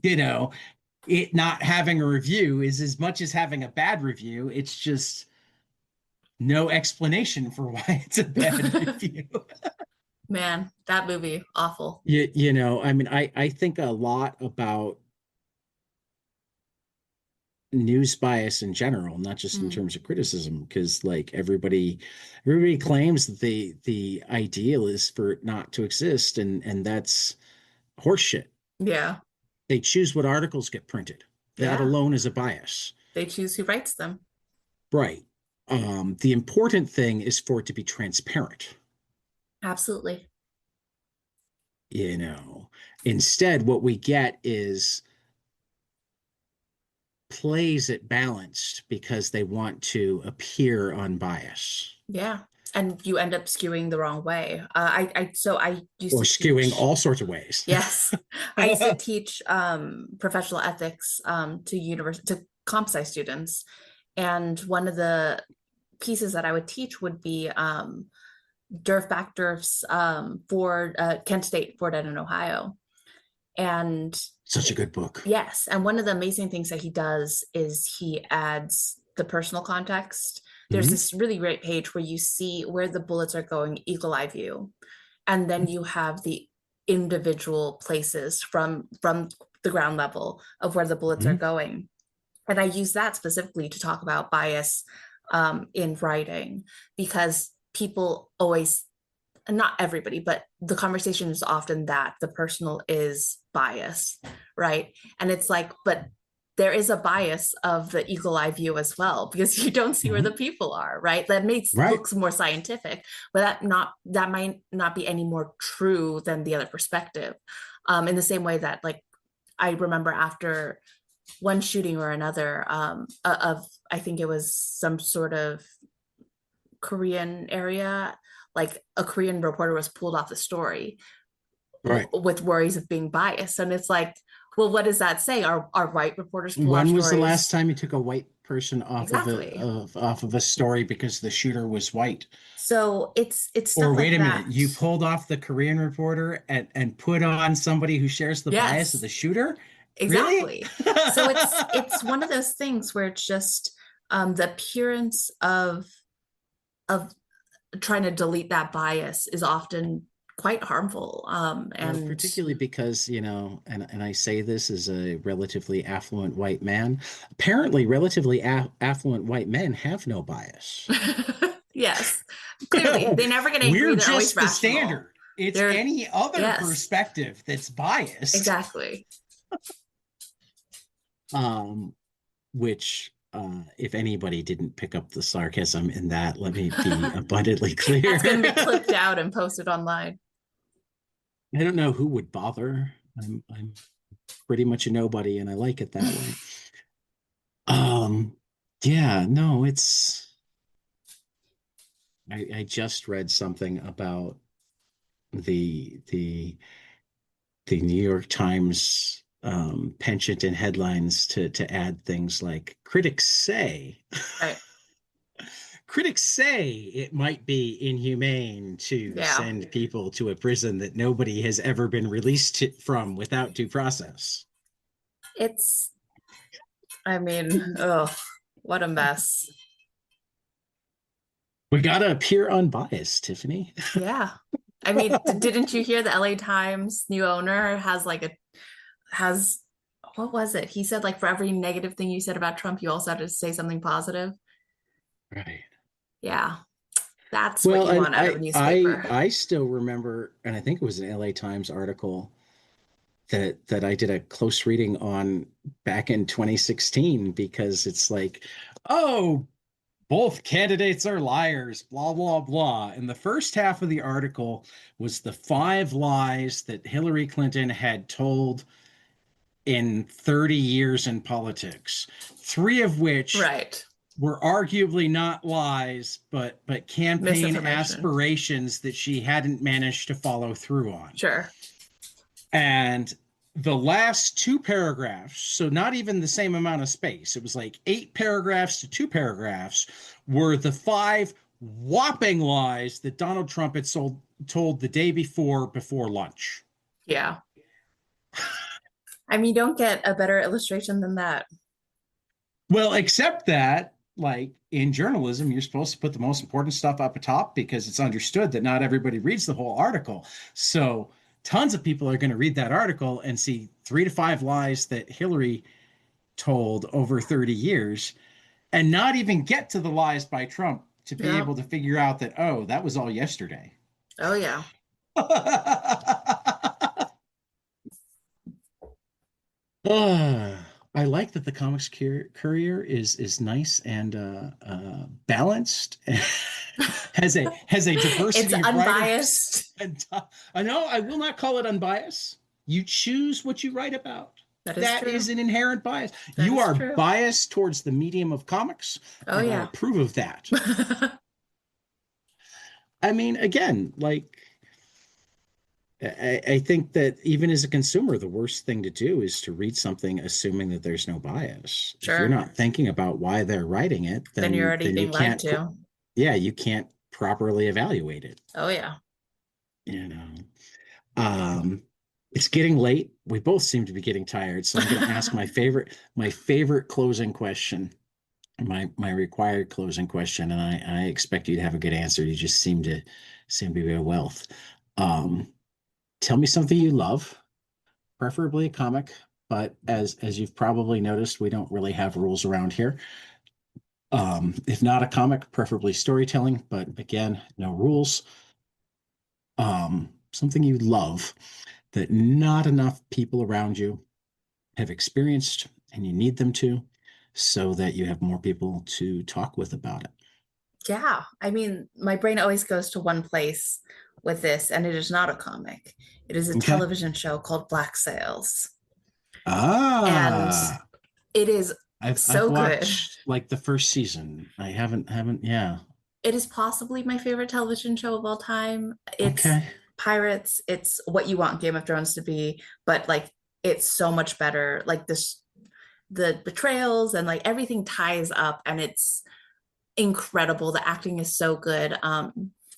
You know, it not having a review is as much as having a bad review. It's just no explanation for why it's a bad review. Man, that movie awful. I mean, I think a lot about news bias in general, not just in Mm. terms of criticism, because like everybody claims that the ideal is for it not to exist, and that's horseshit. Yeah. They choose what articles get printed. That Yeah. alone is a bias. They choose who writes them. Right. The important thing is for it to be transparent. Absolutely. You know, instead, what we get is plays it balanced because they want to appear unbiased Yeah. And you end up skewing the wrong way. I used or to skewing teach. all sorts of ways. Yes, I used to teach professional ethics to comp sci students, and one of the pieces that I would teach would be Derf Backderf's for Kent State, Fort Ed in Ohio. And Such a good book. yes, and one of the amazing things that he does is he adds the personal context. There's Mhm. this really great page where you see where the bullets are going, eagle eye view, and then you have the individual places from the ground level of where the bullets are Mhm. going. And I use that specifically to talk about bias in writing, because people always, not everybody, but the conversation is often that the personal is bias, right? And it's like, but there is a bias of the eagle eye view as well, because you don't see where the Mhm. people are, right? That makes Right. looks more scientific, but that might not be any more true than the other perspective. In the same way that, like, I remember after one shooting or another, of, I think it was some sort of Korean area, like a Korean reporter was pulled off the story Right. with worries of being biased. And it's like, well, what does that say? Are white reporters pull off When was the last stories? time you took a white person Exactly. off of a story because the shooter was white? So it's Or stuff wait like a minute, that. you pulled off the Korean reporter and put on somebody who shares the bias of Yes, the shooter? Really? exactly. So it's one of those things where it's just, the appearance of trying to delete that bias is often quite harmful. Well, And particularly because, and I say this as a relatively affluent white man, apparently relatively affluent white men have no bias. yes, clearly they never get angry. We're They're always just the rational. standard. It's They're any other yes, perspective that's biased. exactly. Um, which, if anybody didn't pick up the sarcasm in that, let me be abundantly clear. That's going to be clipped out and posted online. I don't know who would bother. I'm pretty much a nobody, and I like it that way. Um, yeah, no, I just read something about the the New York Times penchant in headlines to add things like Right. critics say it might be inhumane to Yeah. send people to a prison that nobody has ever been released from without due process. It's, I mean, oh, what a mess. We gotta appear unbiased, Tiffany. Yeah. I mean, didn't you hear the LA Times new owner has what was it? He said, like, for every negative thing you said about Trump, you also had to say something positive. Right. Yeah. That's what Well, you and want out of a I newspaper. I still remember, and I think it was an LA Times article that I did a close reading on back in 2016 because it's like, oh, both candidates are liars, blah, blah, blah. And the first half of the article was the 5 lies that Hillary Clinton had told in 30 years in politics, 3 of which Right. were arguably not lies, but campaign Misinformation. aspirations that she hadn't managed to follow through on. Sure. And the last 2 paragraphs, so not even the same amount of space, it was like 8 paragraphs to 2 paragraphs, were the 5 whopping lies that Donald Trump had told the day before lunch. Yeah. I mean, you don't get a better illustration than that. Well, except that, like in journalism, you're supposed to put the most important stuff up top because it's understood that not everybody reads the whole article. So tons of people are going to read that article and see 3 to 5 lies that Hillary told over 30 years and not even get to the lies by Trump to be Yeah. able to figure out that, oh, that was all yesterday. Oh, yeah. I like that the Courier is nice and balanced. Has a It's diversity of writers. unbiased. And I know I will not call it unbiased. You choose what you write about. That is That true. is an inherent bias. That You is are true. biased towards the medium of comics, Oh, and I yeah. approve of that. I mean, again, like I think that even as a consumer, the worst thing to do is to read something assuming that there's no bias. If you're Sure. not thinking about why they're writing it, Then you're then already then you being lied can't, to. yeah, you can't properly evaluate it. Oh, yeah. You know, um, it's getting late. We both seem to be getting tired, so I'm going to ask my favorite closing question, my required closing question, and I expect you to have a good answer. You just seem to be a wealth. Um, Tell me something you love, preferably a comic, but as you've probably noticed, we don't really have rules around here. If not a comic, preferably storytelling, but again, no rules. Something you love that not enough people around you have experienced and you need them to, so that you have more people to talk with about it. Yeah, I mean, my brain always goes to one place with this, and it is not a comic. It is a Okay. television show called Black Sails, and Ah, it is I've so good. watched like the first season. I haven't. Yeah. It is possibly my favorite television show of all time. It's Okay. pirates, it's what you want Game of Thrones to be, but like it's so much better. Like this, the betrayals and like everything ties up, and it's incredible. The acting is so good.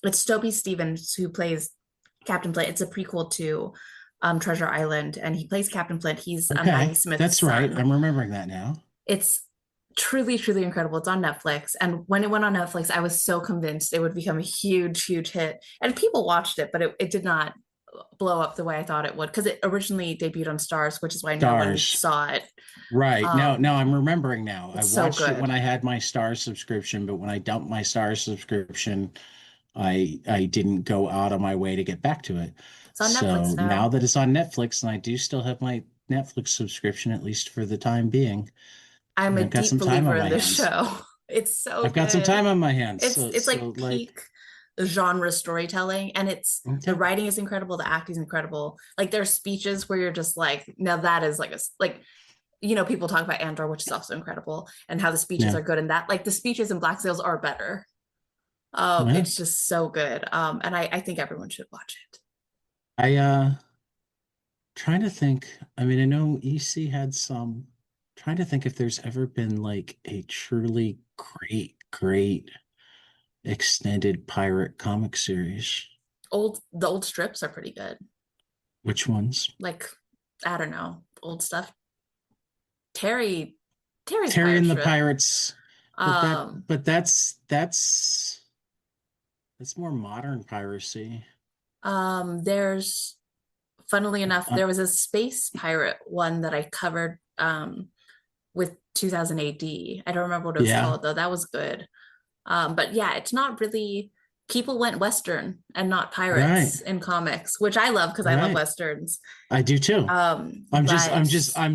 It's Toby Stevens who plays Captain Flint. It's a prequel to Treasure Island, and he plays Captain Flint. He's Maggie Okay. Smith's That's right. son. I'm remembering that now. It's truly, truly incredible. It's on Netflix. And when it went on Netflix, I was so convinced it would become a huge, huge hit. And people watched it, but it did not blow up the way I thought it would because it originally debuted on Stars, which is why no one Stars. saw it. Right. Now I'm remembering now. I It's so watched it when good. I had my Stars subscription, but when I dumped my Stars subscription, I didn't go out of my way to get back to it. It's on So Netflix now now. that it's on Netflix, and I do still have my Netflix subscription, at least for the time being, I'm and a I've got deep some time believer on in my this hands. show. It's so I've got some good. time on my hands. It's So it's so like like peak genre storytelling, and it's the okay. writing is incredible, the acting is incredible. Like there's speeches where you're just like, now that is like a like people talk about Andor, which is also incredible, and how the speeches Yeah. are good, and that like the speeches in Black Sails are better. Yeah. It's just so good. And I think everyone should watch it. I trying to think. I mean, I know EC had some. Trying to think if there's ever been like a truly great extended pirate comic series. The old strips are pretty good. Which ones? Like, I don't know, old stuff. Terry, Terry's a Terry pirate and the strip. Pirates. But Um, that's more modern piracy. there's funnily enough, Uh, there was a space pirate one that I covered with 2000 AD. I don't remember what it was yeah, called though. That was good. But yeah, it's not really people went Western and not right, pirates in comics, which I love because I love right. Westerns. I do too. But I'm there just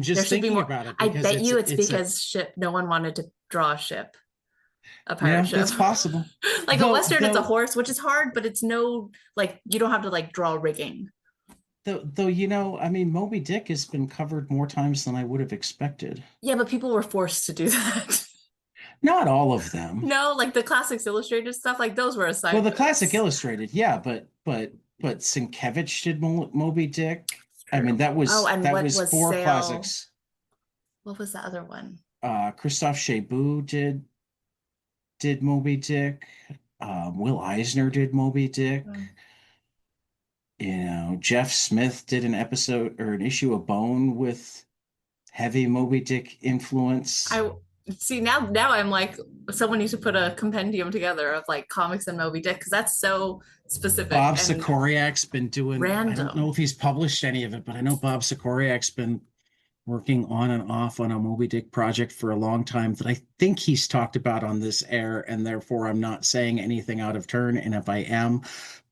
should be thinking more. about it I because bet you it's it's a because no one wanted to draw a ship, a pirate ship. that's possible. Like a Though Western, it's a though horse, which is hard, but it's no like you don't have to like draw rigging. though I mean Moby Dick has been covered more times than I would have expected. Yeah, but people were forced to do that. Not all of them. No, like the classics illustrated stuff, like those were Well, the classic assignments. illustrated, yeah, but Sienkiewicz did Moby Dick. It's I mean, true. Oh, and that what was was four Sale? classics. What was the other one? Christophe Chebu did Moby Dick. Will Eisner did Moby Dick. Um, Jeff Smith did an episode or an issue of Bone with heavy Moby Dick influence. I see now I'm like someone needs to put a compendium together of like comics and Moby Dick because that's so specific Bob and Sikoriak's been doing, I don't know random. if he's published any of it, but I know Bob Sikoriak's been working on and off on a Moby Dick project for a long time that I think he's talked about on this air, and therefore I'm not saying anything out of turn. And if I am,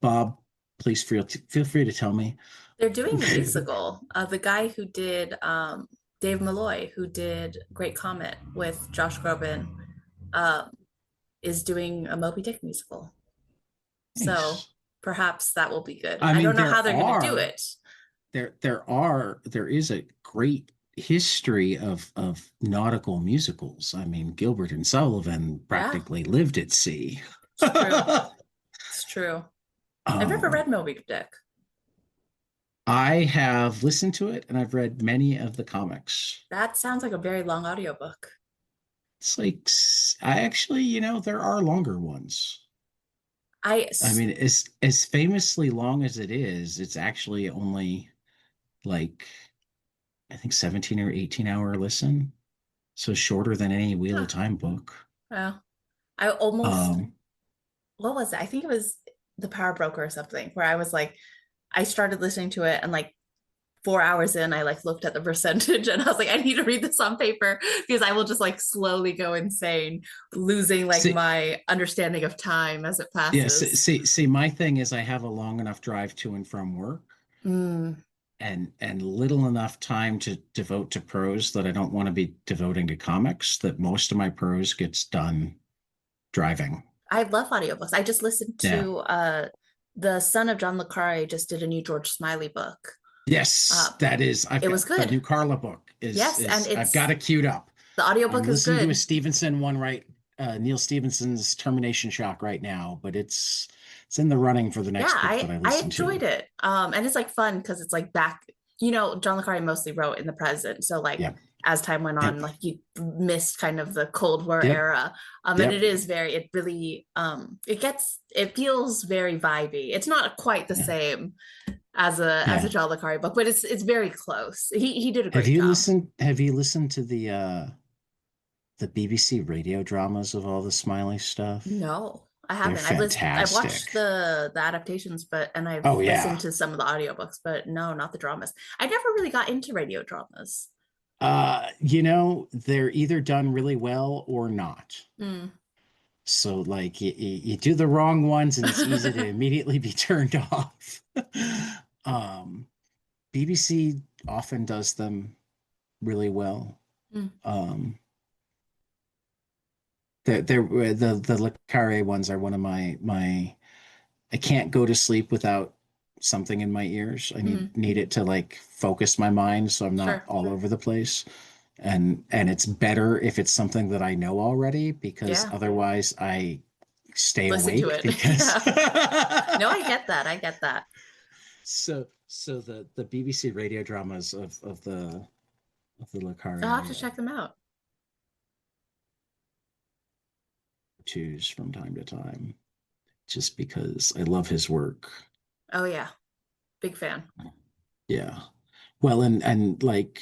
Bob, please feel free to tell me. They're doing a musical. The guy who did Dave Malloy, who did Great Comet with Josh Groban, um, is doing a Moby Dick musical. So Nice. perhaps that will be good. I I mean, don't know how they're going to do it. there is a great history of nautical musicals. I mean, Gilbert and Sullivan Yeah, practically lived at sea. it's true. It's true. I've never um, read Moby Dick. I have listened to it and I've read many of the comics. That sounds like a very long audiobook. It's like I actually, there are longer ones. I I mean, as famously long as it is, it's actually only like I think 17 or 18-hour listen. So shorter than any Wheel of huh, Time book. well, I almost Um, what was it? I think it was The Power Broker or something, where I was like, I started listening to it and like 4 hours in, I like looked at the percentage and I was like, I need to read this on paper because I will just like slowly go insane, losing like see, my understanding of time as it yeah, passes. my thing is I have a long enough drive to and from work Mm. and little enough time to devote to prose that I don't want to be devoting to comics, that most of my prose gets done driving. I love audiobooks. I just listened Yeah. to the son of John Le Carre just did a new George Smiley book. Yes, Uh, that is. I've it got was the good. new Carla book Yes, and is I've got it queued up. the I'm audiobook is listening to a good. Stevenson one Neil Stephenson's Termination Shock right now, but it's in the running for the Yeah, next book that I I listen to. enjoyed it. And it's like fun because it's like back, John Le Carre mostly wrote in the present. So like Yep. as time went on, Yep. like you missed kind of the Cold War Yep. era. And Yep. it really it feels very vibey. It's not quite the Yeah. same as a Yeah. John Le Carre book, but it's very close. He did a great job. Have you listened to the BBC radio dramas of all the Smiley stuff? No, I They're haven't. I've watched fantastic. the adaptations, but and I've Oh listened yeah. to some of the audiobooks, but no, not the dramas. I never really got into radio dramas. They're either done really well or not. Mm. So like you do the wrong ones and it's easy to immediately be turned off. um, BBC often does them really well. Mm. Um, the Le Carre ones are one of my I can't go to sleep without something in my ears. I Mm. need it to like focus my mind so I'm not Sure. all over the place. And it's better if it's something that I know already because Yeah. otherwise I stay Listen to awake it. because Yeah. No, I get that. I get that. so the BBC radio dramas of the Le I'll have Carre to check them out. choose from time to time just because I love his work. Oh yeah. Big fan. Yeah. Well, and like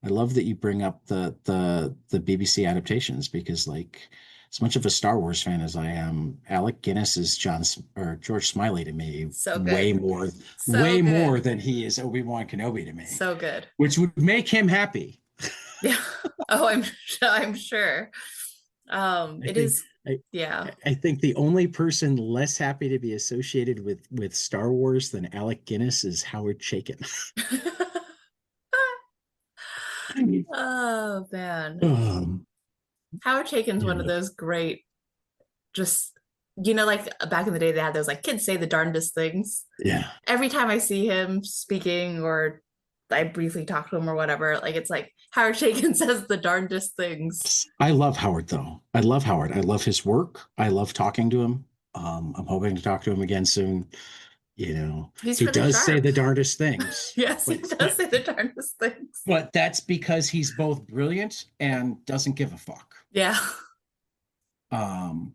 I love that you bring up the BBC adaptations because like as much of a Star Wars fan as I am, Alec Guinness is or George Smiley to me So good. So way more good. than he is Obi-Wan Kenobi to me, So good. which would make him happy. Yeah. Oh, I'm sure. I It think is, yeah. I think the only person less happy to be associated with Star Wars than Alec Guinness is Howard Chaykin. Oh man. um, Howard Chaykin's one of yeah, those great, just like back in the day they had those like kids say the darndest things. yeah. Every time I see him speaking or I briefly talk to him or whatever, like it's like Howard Chaykin says the darndest things. I love Howard though. I love Howard. I love his work. I love talking to him. I'm hoping to talk to him again soon. He's He really does say sharp. the darndest things, Yes, he but does say the darndest things. but that's because he's both brilliant and doesn't give a fuck. Yeah. Um,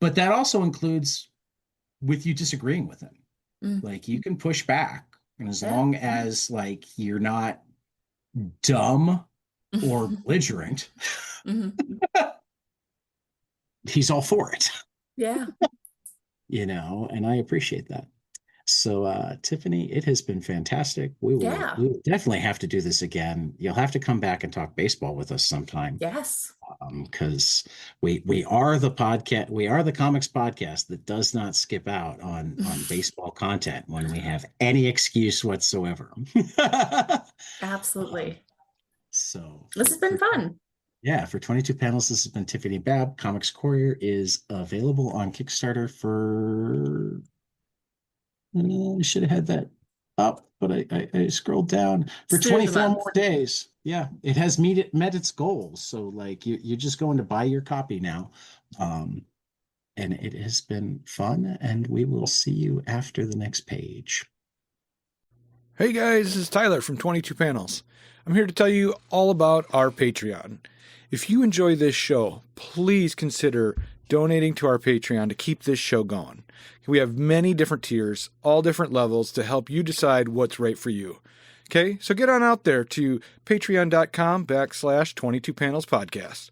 but that also includes with you disagreeing with him. Mm. Like you can push back, and as Yeah. long as like you're not dumb or belligerent, Mhm. he's all for it. Yeah. And I appreciate that. So, Tiffany, it has been fantastic. Yeah. We will definitely have to do this again. You'll have to come back and talk baseball with us sometime. Yes. Because we are we are the comics podcast that does not skip out on baseball content when we have any excuse whatsoever. Um, Absolutely. so This has been fun. yeah, for 22 panels, this has been Tiffany Babb. Comics Courier is available on Kickstarter for I should have had that up, but I scrolled down for Student of the 24 month. more days. Yeah, it has met its goals. So like you're just going to buy your copy now. And it has been fun, and we will see you after the next page. Hey guys, this is Tyler from 22 Panels. I'm here to tell you all about our Patreon. If you enjoy this show, please consider donating to our Patreon to keep this show going. We have many different tiers, all different levels to help you decide what's right for you. Okay, so get on out there to patreon.com/22panelspodcast.